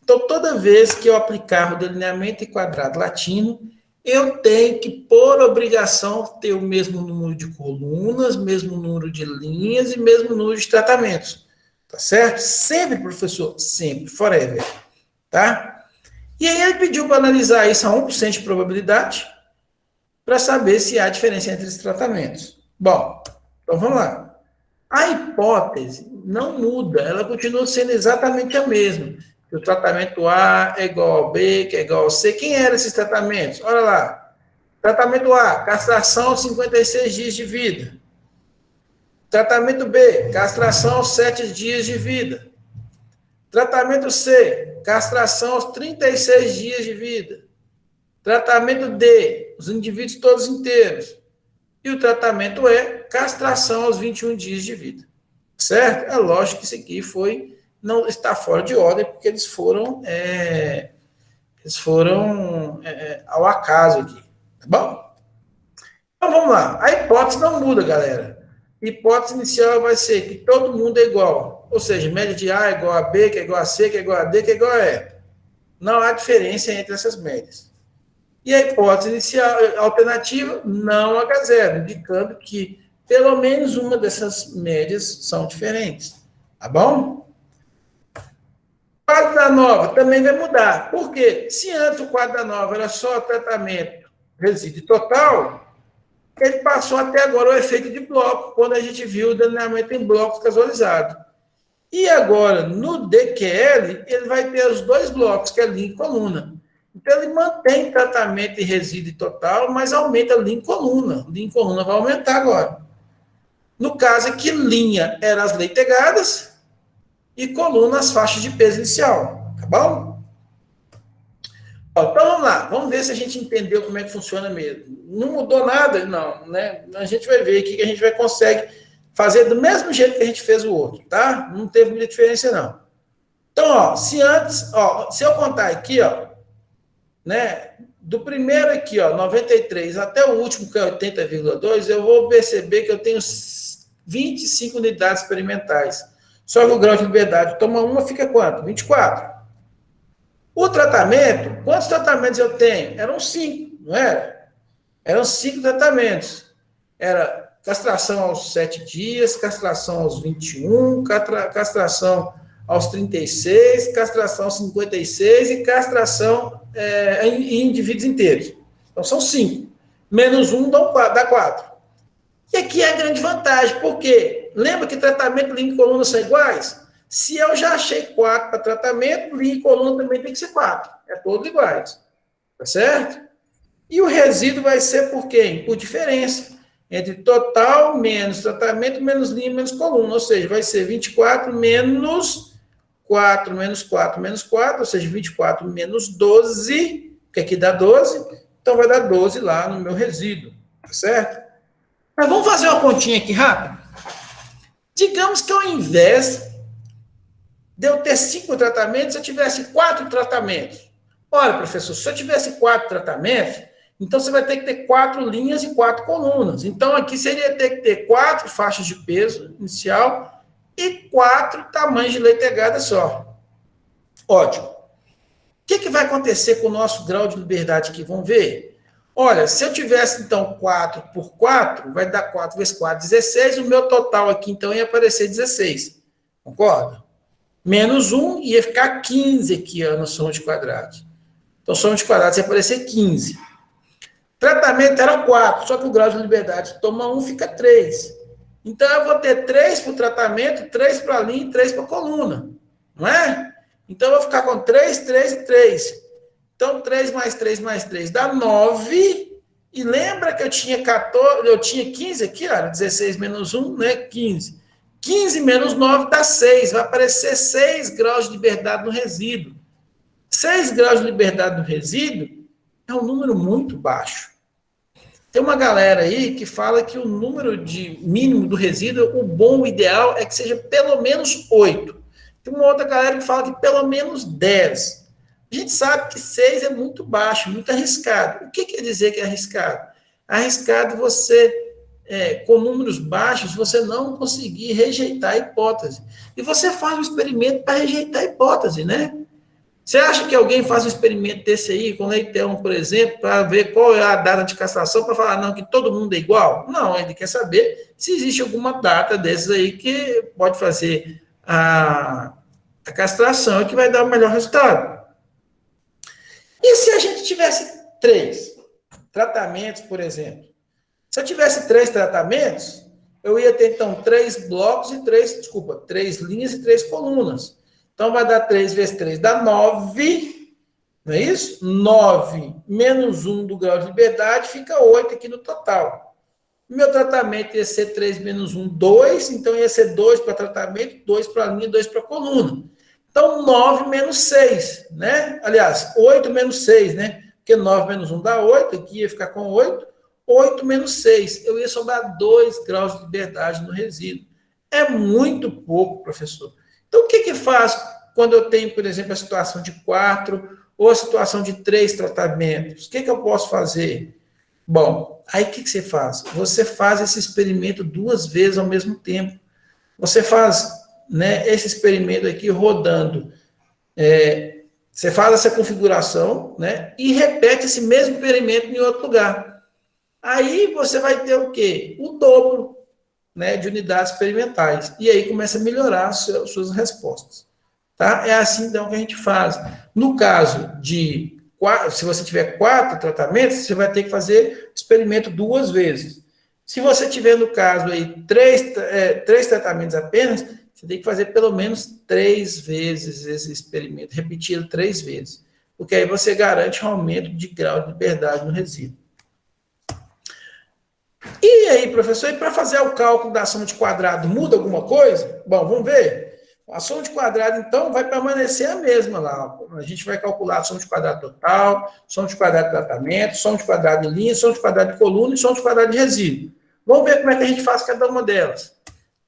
Então, toda vez que eu aplicar o delineamento em quadrado latino, eu tenho que, por obrigação, ter o mesmo número de colunas, mesmo número de linhas e mesmo número de tratamentos. Tá certo? Sempre, professor, sempre, forever. Tá? E aí ele pediu para analisar isso a 1% de probabilidade para saber se há diferença entre esses tratamentos. Bom, então vamos lá. A hipótese não muda, ela continua sendo exatamente a mesma. O tratamento A é igual ao B, que é igual ao C. Quem eram esses tratamentos? Olha lá. Tratamento A, castração aos 56 dias de vida. Tratamento B, castração aos 7 dias de vida. Tratamento C, castração aos 36 dias de vida. Tratamento D, os indivíduos todos inteiros. E o tratamento E, castração aos 21 dias de vida. Certo? É lógico que isso aqui não está fora de ordem, porque eles foram ao acaso aqui. Tá bom? Então vamos lá. A hipótese não muda, galera. A hipótese inicial vai ser que todo mundo é igual. Ou seja, média de A é igual a B, que é igual a C, que é igual a D, que é igual a E. Não há diferença entre essas médias. E a hipótese inicial, alternativa, não H0, indicando que pelo menos uma dessas médias são diferentes. Tá bom? O quadro da nova também vai mudar. Por quê? Se antes o quadro da nova era só tratamento resíduo total, ele passou até agora o efeito de bloco, quando a gente viu o delineamento em blocos casualizados. E agora, no DQL, ele vai ter os 2 blocos, que é linha e coluna. Então, ele mantém tratamento em resíduo total, mas aumenta linha e coluna. Linha e coluna vai aumentar agora. No caso aqui, linha eram as leitegadas e coluna as faixas de peso inicial. Tá bom? Então, vamos lá. Vamos ver se a gente entendeu como é que funciona mesmo. Não mudou nada? Não, né? A gente vai ver aqui que a gente vai conseguir fazer do mesmo jeito que a gente fez o outro, tá? Não teve muita diferença, não. Então, ó, se eu contar aqui, ó, né, do primeiro aqui, ó, 93, até o último, que é 80,2, eu vou perceber que eu tenho 25 unidades experimentais. Só que o grau de liberdade toma uma, fica quanto? 24. O tratamento, quantos tratamentos eu tenho? Eram 5, não era? Eram 5 tratamentos. Era castração aos 7 dias, castração aos 21, castração aos 36, castração aos 56 e castração em indivíduos inteiros. Então, são 5. Menos 1 dá 4. E aqui é a grande vantagem, porque lembra que tratamento, linha e coluna são iguais? Se eu já achei 4 para tratamento, linha e coluna também tem que ser 4. É todos iguais. Tá certo? E o resíduo vai ser por quê? Por diferença. Entre total menos tratamento, menos linha, menos coluna. Ou seja, vai ser 24 menos 4, menos 4, menos 4. Ou seja, 24 menos 12, que aqui dá 12. Então, vai dar 12 lá no meu resíduo. Tá certo? Mas vamos fazer uma continha aqui rápido. Digamos que ao invés de eu ter 5 tratamentos, eu tivesse 4 tratamentos. Olha, professor, se eu tivesse 4 tratamentos, então você vai ter que ter 4 linhas e 4 colunas. Então, aqui seria ter que ter 4 faixas de peso inicial e 4 tamanhos de leitegada só. Ótimo. O que vai acontecer com o nosso grau de liberdade aqui? Vamos ver? Olha, se eu tivesse, então, 4 por 4, vai dar 4 vezes 4, 16. O meu total aqui, então, ia aparecer 16. Concorda? Menos 1 ia ficar 15 aqui, ó, na soma de quadrados. Então, soma de quadrados ia aparecer 15. Tratamento era 4, só que o grau de liberdade toma 1, fica 3. Então, eu vou ter 3 para o tratamento, 3 para a linha e 3 para a coluna. Não é? Então, eu vou ficar com 3, 3 e 3. Então, 3 mais 3 mais 3 dá 9. E lembra que eu tinha 14, eu tinha 15 aqui, olha, 16 menos 1, né? 15. 15 menos 9 dá 6. Vai aparecer 6 graus de liberdade no resíduo. 6 graus de liberdade no resíduo é um número muito baixo. Tem uma galera aí que fala que o número de mínimo do resíduo, o bom, o ideal, é que seja pelo menos 8. Tem uma outra galera que fala que pelo menos 10. A gente sabe que 6 é muito baixo, muito arriscado. O que quer dizer que é arriscado? Arriscado você, com números baixos, você não conseguir rejeitar a hipótese. E você faz um experimento para rejeitar a hipótese, né? Você acha que alguém faz um experimento desse aí, com leitão, por exemplo, para ver qual é a data de castração, para falar, não, que todo mundo é igual? Não, ele quer saber se existe alguma data desses aí que pode fazer a castração e que vai dar o melhor resultado. E se a gente tivesse 3 tratamentos, por exemplo? Se eu tivesse 3 tratamentos, eu ia ter, então, 3 blocos e 3 linhas e 3 colunas. Então, vai dar 3 vezes 3, dá 9, não é isso? 9 menos 1 do grau de liberdade, fica 8 aqui no total. Meu tratamento ia ser 3 menos 1, 2, então ia ser 2 para tratamento, 2 para a linha, 2 para a coluna. Então, 9 menos 6, né? Aliás, 8 menos 6, né? Porque 9 menos 1 dá 8, aqui ia ficar com 8. 8 menos 6, eu ia sobrar 2 graus de liberdade no resíduo. É muito pouco, professor. Então, o que faz quando eu tenho, por exemplo, a situação de 4 ou a situação de 3 tratamentos? O que eu posso fazer? Bom, aí o que você faz? Você faz esse experimento 2 vezes ao mesmo tempo. Você faz, né, esse experimento aqui rodando. Você faz essa configuração, né, e repete esse mesmo experimento em outro lugar. Aí você vai ter o quê? O dobro, né, de unidades experimentais. E aí começa a melhorar as suas respostas. Tá? É assim, então, que a gente faz. No caso de, se você tiver 4 tratamentos, você vai ter que fazer experimento 2 vezes. Se você tiver, no caso, aí, 3 tratamentos apenas, você tem que fazer pelo menos 3 vezes esse experimento, repetido 3 vezes. Porque aí você garante um aumento de grau de liberdade no resíduo. E aí, professor, e para fazer o cálculo da soma de quadrado, muda alguma coisa? Bom, vamos ver. A soma de quadrado, então, vai permanecer a mesma lá. A gente vai calcular a soma de quadrado total, soma de quadrado de tratamento, soma de quadrado de linha, soma de quadrado de coluna e soma de quadrado de resíduo. Vamos ver como é que a gente faz cada uma delas.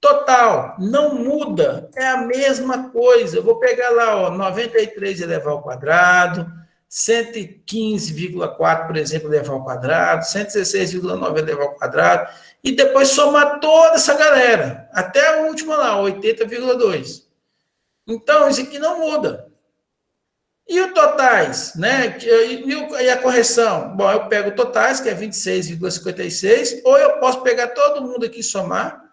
Total, não muda, é a mesma coisa. Eu vou pegar lá, ó, 93 elevado ao quadrado, 115,4, por exemplo, elevado ao quadrado, 116,9 elevado ao quadrado, e depois somar toda essa galera, até a última lá, 80,2. Então, isso aqui não muda. E o totais, né? E a correção? Bom, eu pego totais, que é 26,56, ou eu posso pegar todo mundo aqui e somar.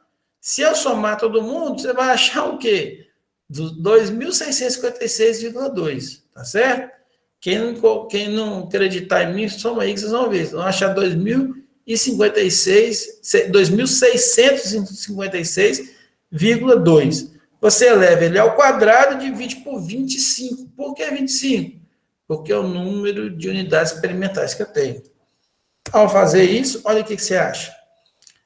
Se eu somar todo mundo, você vai achar o quê? 2.656,2, tá certo? Quem não acreditar em mim, soma aí que vocês vão ver. Vocês vão achar 2.656,2. Você eleva ele ao quadrado e divide por 25. Por que 25? Porque é o número de unidades experimentais que eu tenho. Ao fazer isso, olha o que você acha.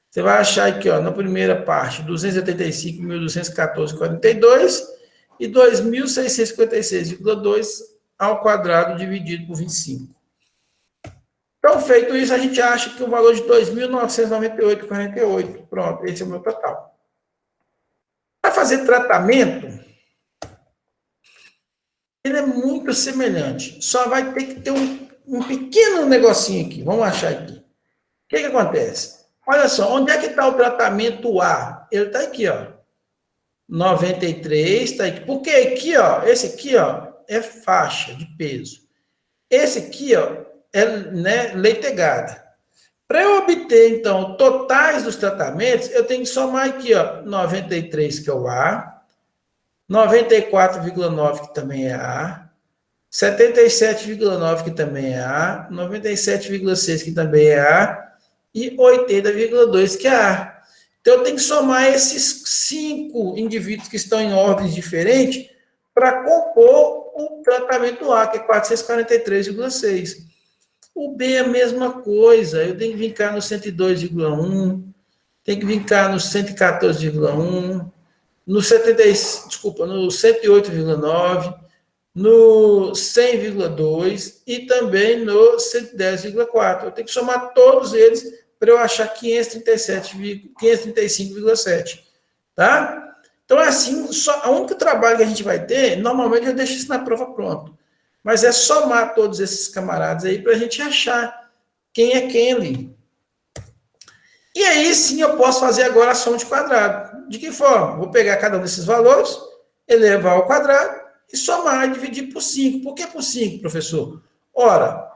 Você vai achar aqui, ó, na primeira parte, 285.214,42 e 2.656,2 ao quadrado dividido por 25. Então, feito isso, a gente acha que o valor de 2.998,48. Pronto, esse é o meu total. Para fazer tratamento, ele é muito semelhante. Só vai ter que ter um pequeno negocinho aqui. Vamos achar aqui. O que acontece? Olha só, onde é que está o tratamento A? Ele está aqui, ó. 93, está aqui. Porque aqui, ó, esse aqui, ó, é faixa de peso. Esse aqui, ó, é, né, leitegada. Para eu obter, então, totais dos tratamentos, eu tenho que somar aqui, ó, 93, que é o A, 94,9, que também é A, 77,9, que também é A, 97,6, que também é A, e 80,2, que é A. Então, eu tenho que somar esses 5 indivíduos que estão em ordens diferentes para compor o tratamento A, que é 443,6. O B é a mesma coisa, eu tenho que vincar no 102,1, tem que vincar no 114,1, no 70, desculpa, no 108,9, no 100,2 e também no 110,4. Eu tenho que somar todos eles para eu achar 535,7, tá? Então, é assim, só, o único trabalho que a gente vai ter, normalmente eu deixo isso na prova pronto, mas é somar todos esses camaradas aí para a gente achar quem é quem ali. E aí sim eu posso fazer agora a soma de quadrado. De que forma? Vou pegar cada um desses valores, elevar ao quadrado e somar e dividir por 5. Por que por 5, professor? Ora,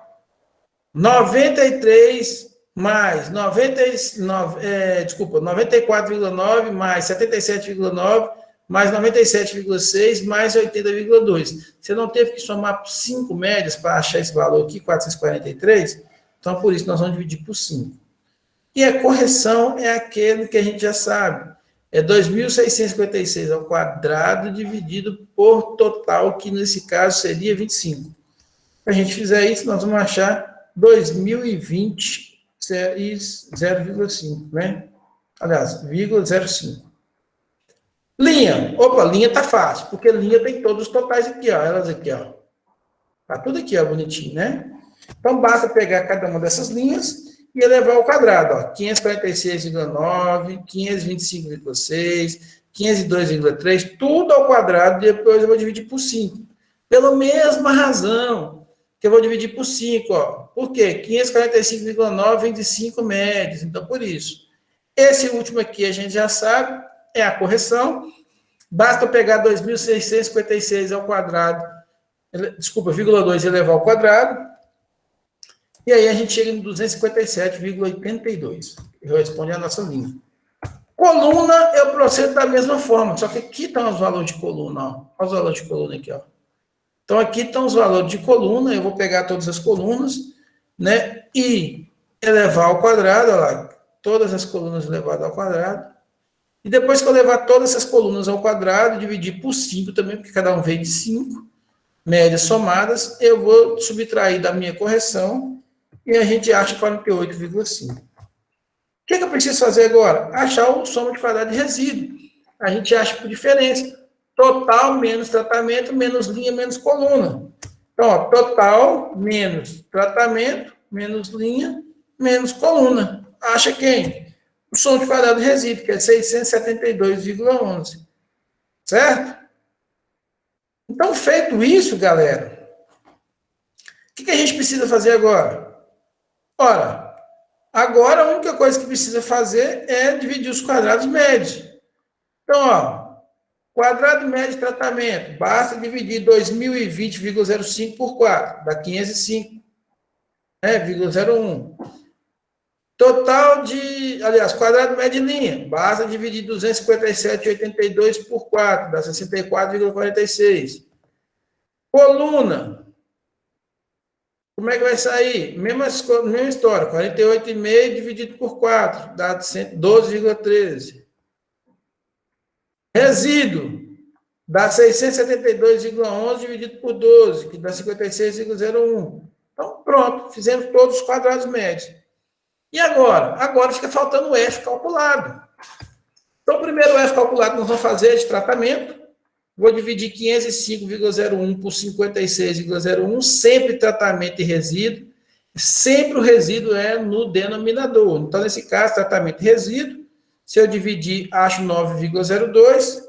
93 mais 94,9 mais 77,9 mais 97,6 mais 80,2. Você não teve que somar 5 médias para achar esse valor aqui, 443? Então, por isso, nós vamos dividir por 5. E a correção é aquele que a gente já sabe. É 2.656 ao quadrado dividido por total, que nesse caso seria 25. Se a gente fizer isso, nós vamos achar 2020 e 0,5, né? Aliás, 0,05. Linha. Opa, linha tá fácil, porque linha tem todos os totais aqui, ó. Elas aqui, ó. Tá tudo aqui, ó, bonitinho, né? Então, basta pegar cada uma dessas linhas e elevar ao quadrado, ó, 546,9, 525,6, 502,3, tudo ao quadrado, depois eu vou dividir por 5. Pela mesma razão que eu vou dividir por 5, ó. Por quê? 545,9 vem de 5 médios, então por isso. Esse último aqui a gente já sabe, é a correção. Basta eu pegar 2.656 ao quadrado, desculpa, 0,2 elevar ao quadrado, e aí a gente chega em 257,82. Responde a nossa linha. Coluna, eu procedo da mesma forma, só que aqui estão os valores de coluna, ó. Olha os valores de coluna aqui, ó. Então, aqui estão os valores de coluna, eu vou pegar todas as colunas, né, e elevar ao quadrado, olha lá, todas as colunas elevadas ao quadrado. E depois que eu levar todas essas colunas ao quadrado, dividir por 5 também, porque cada um veio de 5, médias somadas, eu vou subtrair da minha correção, e a gente acha 48,5. O que eu preciso fazer agora? Achar o soma de quadrado de resíduo. A gente acha por diferença. Total menos tratamento, menos linha, menos coluna. Então, ó, total menos tratamento, menos linha, menos coluna. Acha quem? O soma de quadrado de resíduo, que é 672,11. Certo? Então, feito isso, galera, o que a gente precisa fazer agora? Ora, agora a única coisa que precisa fazer é dividir os quadrados médios. Então, ó, quadrado médio de tratamento, basta dividir 2020,05 por 4, dá 505, né, 0,01. Total de, aliás, quadrado médio de linha, basta dividir 257,82 por 4, dá 64,46. Coluna, como é que vai sair? Mesma história, 48,5 dividido por 4, dá 12,13. Resíduo, dá 672,11 dividido por 12, que dá 56,01. Então, pronto, fizemos todos os quadrados médios. E agora? Agora fica faltando o F calculado. Então, o primeiro F calculado que nós vamos fazer é de tratamento. Vou dividir 505,01 por 56,01, sempre tratamento e resíduo. Sempre o resíduo é no denominador. Então, nesse caso, tratamento e resíduo. Se eu dividir, acho 9,02.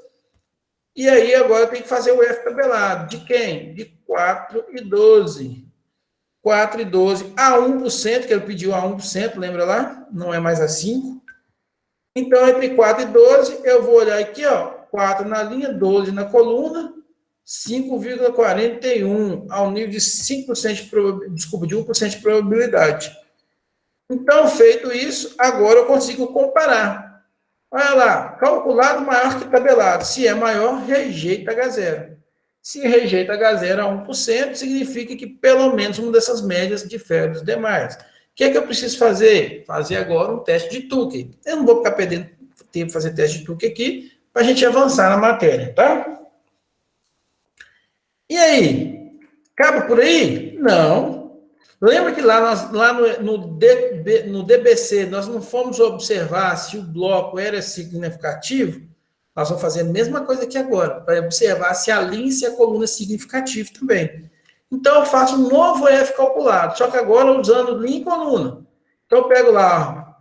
E aí, agora eu tenho que fazer o F tabelado. De quem? De 4 e 12. 4 e 12 a 1%, que ele pediu a 1%, lembra lá? Não é mais a 5%. Então, entre 4 e 12, eu vou olhar aqui, ó, 4 na linha, 12 na coluna, 5,41, ao nível de 5% de probabilidade, desculpa, de 1% de probabilidade. Então, feito isso, agora eu consigo comparar. Olha lá, calculado maior que tabelado. Se é maior, rejeita H0. Se rejeita H0 a 1%, significa que pelo menos uma dessas médias difere dos demais. O que é que eu preciso fazer? Fazer agora um teste de Tucker. Eu não vou ficar perdendo tempo fazer teste de Tucker aqui, para a gente avançar na matéria, tá? E aí? Acaba por aí? Não. Lembra que lá no DBC nós não fomos observar se o bloco era significativo? Nós vamos fazer a mesma coisa aqui agora, para observar se a linha e se a coluna é significativo também. Então, eu faço um novo F calculado, só que agora usando linha e coluna. Então, eu pego lá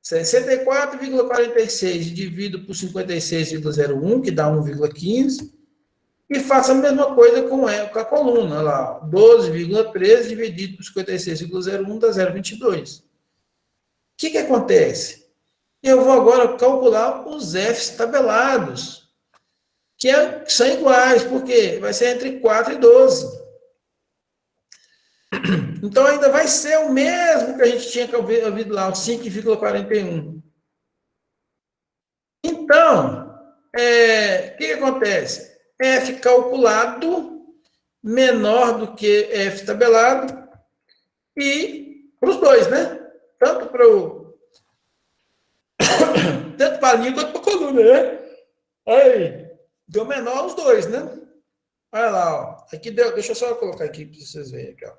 64,46 dividido por 56,01, que dá 1,15, e faço a mesma coisa com a coluna, lá, 12,13 dividido por 56,01 dá 0,22. O que acontece? Eu vou agora calcular os Fs tabelados, que são iguais, porque vai ser entre 4 e 12. Então, ainda vai ser o mesmo que a gente tinha ouvido lá, o 5,41. Então, o que acontece? F calculado menor do que F tabelado e para os dois, né? Tanto para a linha quanto para a coluna, né? Aí, deu menor os dois, né? Olha lá, ó. Aqui deu, deixa eu só colocar aqui para vocês verem aqui, ó.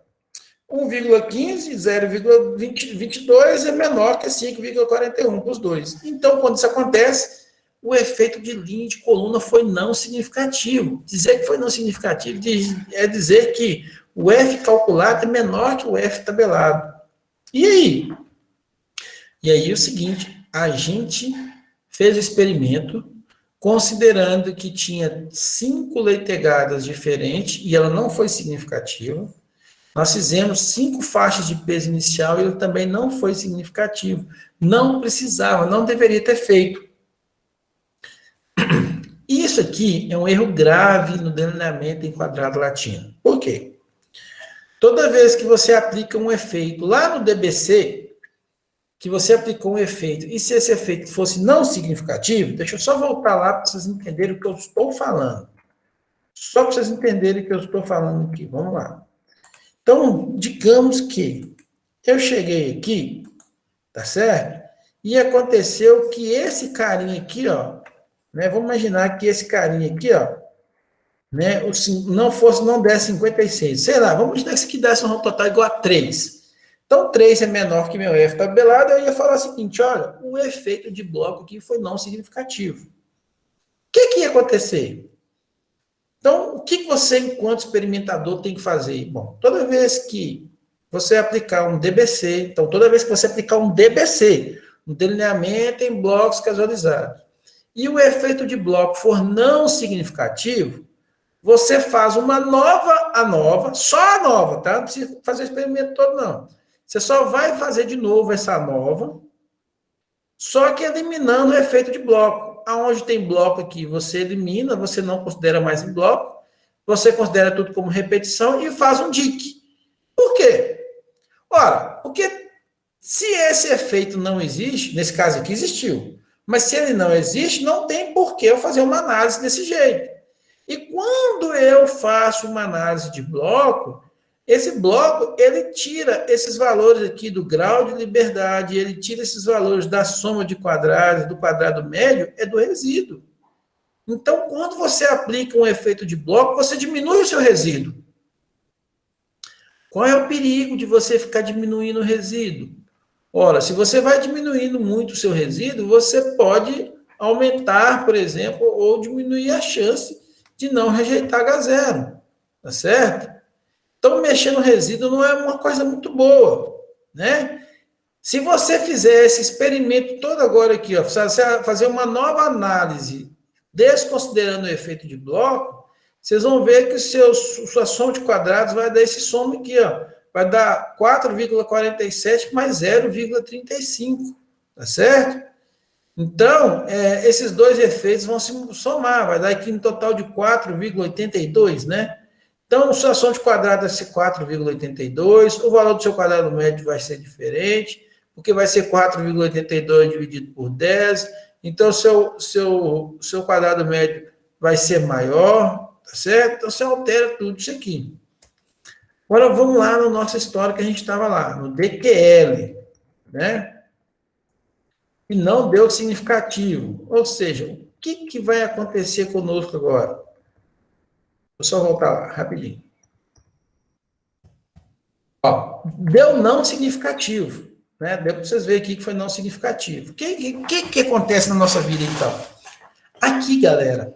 1,15, 0,22 é menor que 5,41 para os dois. Então, quando isso acontece, o efeito de linha de coluna foi não significativo. Dizer que foi não significativo é dizer que o F calculado é menor que o F tabelado. E aí? E aí é o seguinte, a gente fez o experimento considerando que tinha 5 leitegadas diferentes e ela não foi significativa. Nós fizemos 5 faixas de peso inicial e ele também não foi significativo. Não precisava, não deveria ter feito. Isso aqui é um erro grave no delineamento em quadrado latino. Por quê? Toda vez que você aplica um efeito lá no DBC, que você aplicou um efeito, e se esse efeito fosse não significativo, deixa eu só voltar lá para vocês entenderem o que eu estou falando. Só para vocês entenderem o que eu estou falando aqui. Vamos lá. Então, digamos que eu cheguei aqui, tá certo? E aconteceu que esse carinha aqui, ó, né? Vamos imaginar que esse carinha aqui, ó, né? Não desse 56. Sei lá, vamos imaginar que isso aqui desse um total igual a 3. Então, 3 é menor que meu F tabelado, eu ia falar o seguinte, olha, o efeito de bloco aqui foi não significativo. O que ia acontecer? Então, o que você, enquanto experimentador, tem que fazer? Bom, toda vez que você aplicar um DBC, então, toda vez que você aplicar um DBC, um delineamento em blocos casualizados, e o efeito de bloco for não significativo, você faz uma nova, só a nova, tá? Não precisa fazer o experimento todo, não. Você só vai fazer de novo essa nova, só que eliminando o efeito de bloco. Aonde tem bloco aqui, você elimina, você não considera mais um bloco, você considera tudo como repetição e faz um DIC. Por quê? Ora, porque se esse efeito não existe, nesse caso aqui existiu, mas se ele não existe, não tem por que eu fazer uma análise desse jeito. E quando eu faço uma análise de bloco, esse bloco, ele tira esses valores aqui do grau de liberdade, ele tira esses valores da soma de quadrados, do quadrado médio, é do resíduo. Então, quando você aplica um efeito de bloco, você diminui o seu resíduo. Qual é o perigo de você ficar diminuindo o resíduo? Ora, se você vai diminuindo muito o seu resíduo, você pode aumentar, por exemplo, ou diminuir a chance de não rejeitar H0, tá certo? Então, mexer no resíduo não é uma coisa muito boa, né? Se você fizer esse experimento todo agora aqui, ó, fazer uma nova análise, desconsiderando o efeito de bloco, vocês vão ver que sua soma de quadrados vai dar esse soma aqui, ó, vai dar 4,47 mais 0,35, tá certo? Então, esses dois efeitos vão se somar, vai dar aqui um total de 4,82, né? Então, sua soma de quadrado vai ser 4,82, o valor do seu quadrado médio vai ser diferente, porque vai ser 4,82 dividido por 10, então seu quadrado médio vai ser maior, tá certo? Então, você altera tudo isso aqui. Agora, vamos lá na nossa história que a gente estava lá, no DQL, né? E não deu significativo. Ou seja, o que vai acontecer conosco agora? eu só voltar lá, rapidinho. Ó, deu não significativo, né? Deu para vocês verem aqui que foi não significativo. O que acontece na nossa vida, então? Aqui, galera,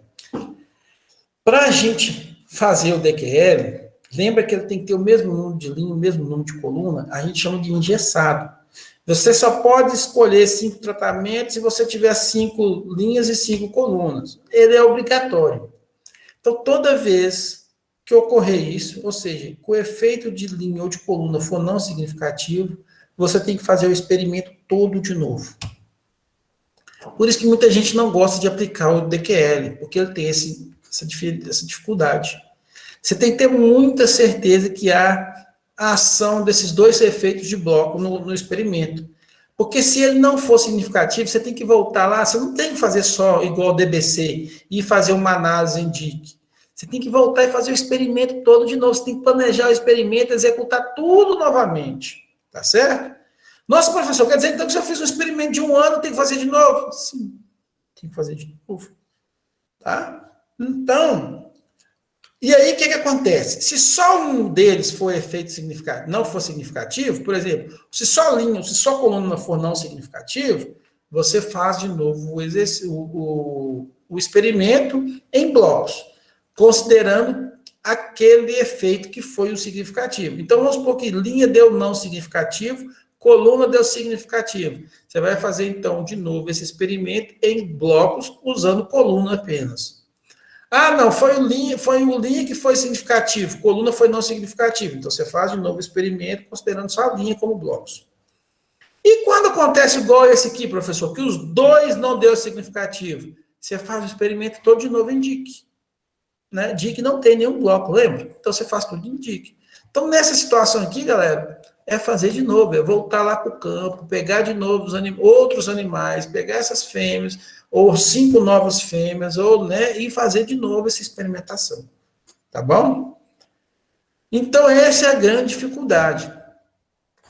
para a gente fazer o DQL, lembra que ele tem que ter o mesmo número de linha, o mesmo número de coluna, a gente chama de engessado. Você só pode escolher 5 tratamentos se você tiver 5 linhas e 5 colunas. Ele é obrigatório. Então, toda vez que ocorrer isso, ou seja, que o efeito de linha ou de coluna for não significativo, você tem que fazer o experimento todo de novo. Por isso que muita gente não gosta de aplicar o DQL, porque ele tem essa dificuldade. Você tem que ter muita certeza que há a ação desses dois efeitos de bloco no experimento. Porque se ele não for significativo, você tem que voltar lá, você não tem que fazer só igual ao DBC e fazer uma análise em DIC. Você tem que voltar e fazer o experimento todo de novo, você tem que planejar o experimento, executar tudo novamente, tá certo? Nossa, professor, quer dizer então que se eu fiz um experimento de 1 ano, tem que fazer de novo? Sim, tem que fazer de novo, tá? Então, e aí, o que acontece? Se só um deles for efeito significativo, não for significativo, por exemplo, se só linha, se só coluna for não significativo, você faz de novo o experimento em blocos, considerando aquele efeito que foi o significativo. Então, vamos supor que linha deu não significativo, coluna deu significativo. Você vai fazer, então, de novo esse experimento em blocos, usando coluna apenas. Ah, não, foi o linha que foi significativo, coluna foi não significativo. Então, você faz de novo o experimento, considerando só a linha como blocos. E quando acontece igual esse aqui, professor, que os dois não deu significativo, você faz o experimento todo de novo em DIC. Né? DIC não tem nenhum bloco, lembra? Então, você faz tudo em DIC. Então, nessa situação aqui, galera, é fazer de novo, é voltar lá para o campo, pegar de novo outros animais, pegar essas fêmeas, ou 5 novas fêmeas, ou, né, e fazer de novo essa experimentação. Tá bom? Então, essa é a grande dificuldade.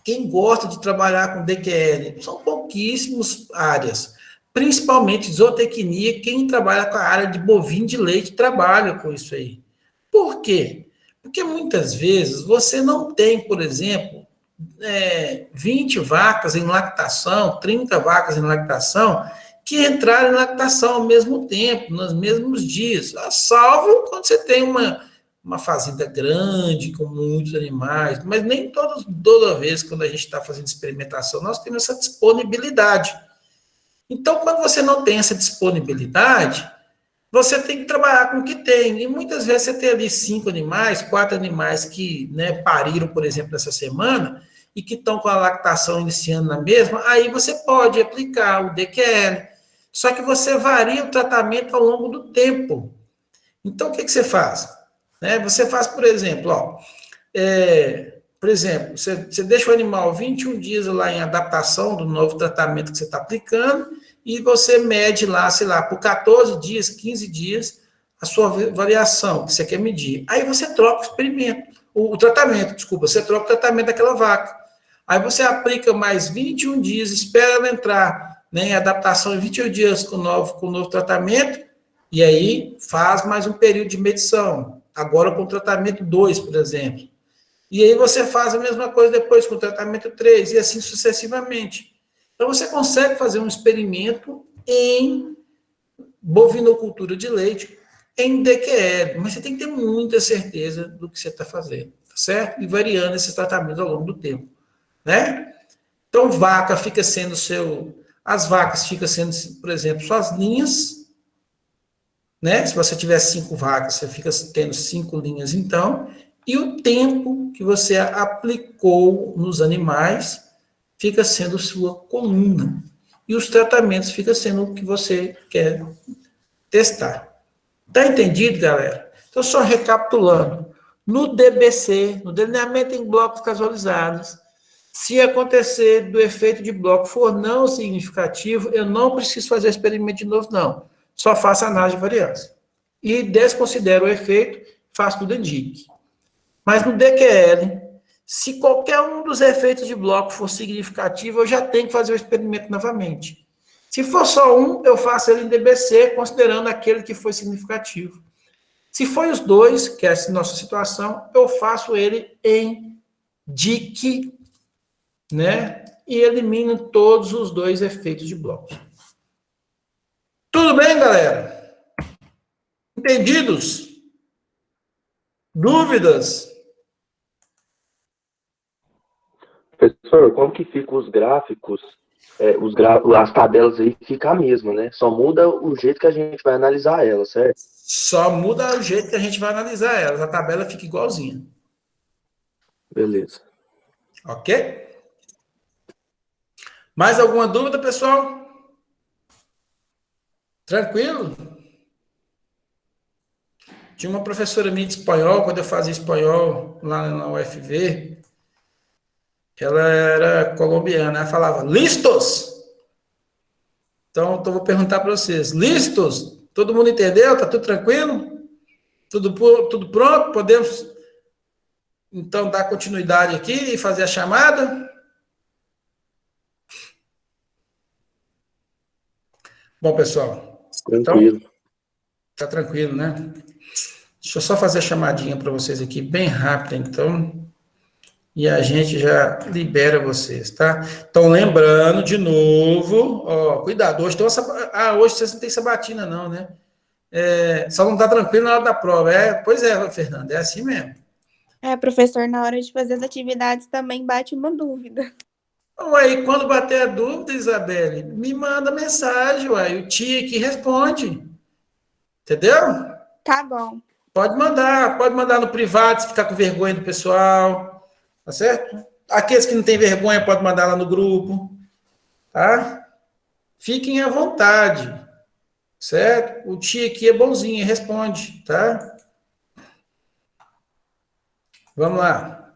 Quem gosta de trabalhar com DQL, são pouquíssimas áreas, principalmente zootecnia, quem trabalha com a área de bovino de leite trabalha com isso aí. Por quê? Porque muitas vezes você não tem, por exemplo, 20 vacas em lactação, 30 vacas em lactação, que entraram em lactação ao mesmo tempo, nos mesmos dias, salvo quando você tem uma fazenda grande, com muitos animais, mas nem toda vez quando a gente está fazendo experimentação, nós temos essa disponibilidade. Então, quando você não tem essa disponibilidade, você tem que trabalhar com o que tem. E muitas vezes você tem ali 5 animais, 4 animais que, né, pariram, por exemplo, nessa semana, e que estão com a lactação iniciando na mesma, aí você pode aplicar o DQL. Só que você varia o tratamento ao longo do tempo. Então, o que você faz? Você faz, por exemplo, você deixa o animal 21 dias lá em adaptação do novo tratamento que você está aplicando, e você mede lá, sei lá, por 14 dias, 15 dias, a sua variação que você quer medir. Aí você troca o experimento, o tratamento, desculpa, você troca o tratamento daquela vaca. Aí você aplica mais 21 dias, espera ela entrar, né, em adaptação em 21 dias com o novo tratamento, e aí faz mais um período de medição, agora com o tratamento 2, por exemplo. E aí você faz a mesma coisa depois com o tratamento 3, e assim sucessivamente. Então, você consegue fazer um experimento em bovinocultura de leite, em DQL, mas você tem que ter muita certeza do que você está fazendo, tá certo? E variando esses tratamentos ao longo do tempo, né? Então, vaca fica sendo as vacas ficam sendo, por exemplo, suas linhas, né? Se você tiver 5 vacas, você fica tendo 5 linhas, então, e o tempo que você aplicou nos animais fica sendo sua coluna. E os tratamentos ficam sendo o que você quer testar. Tá entendido, galera? Então, só recapitulando. No DBC, no delineamento em blocos casualizados, se acontecer do efeito de bloco for não significativo, eu não preciso fazer o experimento de novo, não. Só faço análise de variância. E desconsidero o efeito, faço tudo em DIC. Mas no DQL, se qualquer um dos efeitos de bloco for significativo, eu já tenho que fazer o experimento novamente. Se for só um, eu faço ele em DBC, considerando aquele que foi significativo. Se for os dois, que é a nossa situação, eu faço ele em DIC, né? E elimino todos os dois efeitos de blocos. Tudo bem, galera? Entendidos? Dúvidas? Professor, como que ficam os gráficos? As tabelas aí ficam a mesma, né? Só muda o jeito que a gente vai analisar elas, certo? Só muda o jeito que a gente vai analisar elas. A tabela fica igualzinha. Beleza. Ok? Mais alguma dúvida, pessoal? Tranquilo? Tinha uma professora minha de espanhol, quando eu fazia espanhol lá na UFV, ela era colombiana, ela falava, listos? Então, eu vou perguntar para vocês, listos? Todo mundo entendeu? Tá tudo tranquilo? Tudo pronto? Podemos, então, dar continuidade aqui e fazer a chamada? Bom, pessoal, Tranquilo. então, tá tranquilo, né? Deixa eu só fazer a chamadinha para vocês aqui, bem rápida, então, e a gente já libera vocês, tá? Então, lembrando de novo, ó, cuidado, hoje tem hoje vocês não tem sabatina não, né? Só não tá tranquilo na hora da prova. Pois é, Fernanda, é assim mesmo. Professor, na hora de fazer as atividades também bate uma dúvida. Aí, quando bater a dúvida, Isabelle, me manda mensagem, uai, o tio aqui responde. Entendeu? Tá bom. Pode mandar no privado, se ficar com vergonha do pessoal, tá certo? Aqueles que não têm vergonha, pode mandar lá no grupo, tá? Fiquem à vontade, certo? O tio aqui é bonzinho, responde, tá? Vamos lá.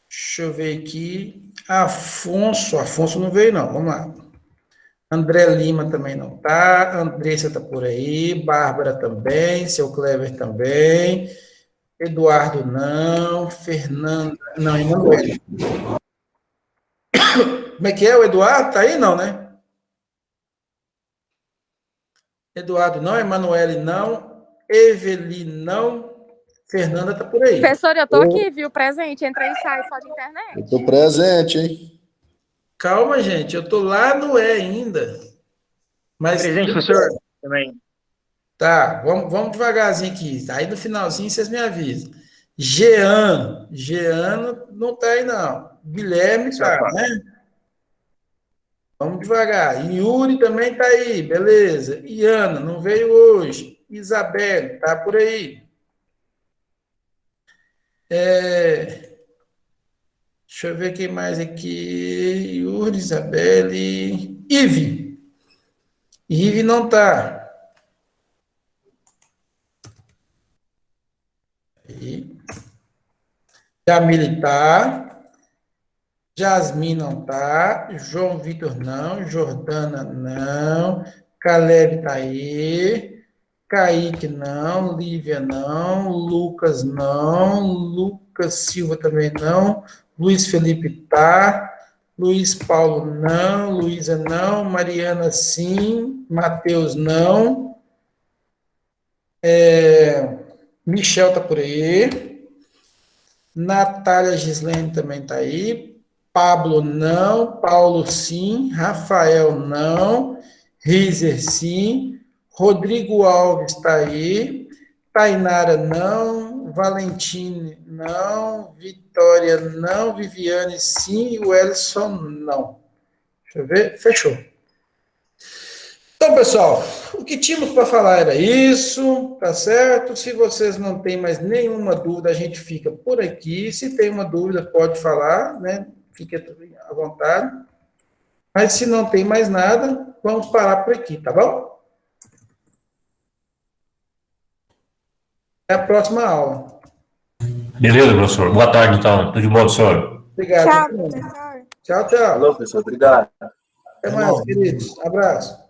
Deixa eu ver aqui. Afonso não veio, não. Vamos lá. André Lima também não tá. Andressa tá por aí. Bárbara também. Seu Clever também. Eduardo não. Fernanda. Não, ainda não é. Como é que é? O Eduardo tá aí, não, né? Eduardo não. Emanuele não. Eveli não. Fernanda tá por aí. Professor, eu tô aqui, viu? Presente. Entrei e saio só de internet. Eu tô presente, hein? Calma, gente. Eu tô lá no ainda. Mas presente, professor, também. Tá, vamos devagarzinho aqui. Aí no finalzinho vocês me avisam. Jean não tá aí, não. Guilherme tá, né? Vamos devagar. Yuri também tá aí, beleza. Iana, não veio hoje. Isabelle, tá por aí. Deixa eu ver quem mais aqui. Yuri, Isabelle. Ive não tá. Jamile tá. Jasmine não tá. João Vitor não. Jordana não. Caleb tá aí. Kaique não. Lívia não. Lucas não. Lucas Silva também não. Luiz Felipe tá. Luiz Paulo não. Luísa não. Mariana sim. Matheus não. Michel tá por aí. Natália Gislene também está aí. Pablo não. Paulo sim. Rafael não. Rizer sim. Rodrigo Alves está aí. Tainara não. Valentine não. Vitória não. Viviane sim. O Ellison não. Deixa eu ver. Fechou. Então, pessoal, o que tínhamos para falar era isso, tá certo? Se vocês não têm mais nenhuma dúvida, a gente fica por aqui. Se tem uma dúvida, pode falar, né? Fique à vontade. Mas se não tem mais nada, vamos parar por aqui, tá bom? Até a próxima aula. Beleza, professor. Boa tarde, então. Tudo de bom, professor? Obrigado. Tchau, professor. Tchau, tchau. Alô, professor, obrigado. Até mais, queridos. Abraço.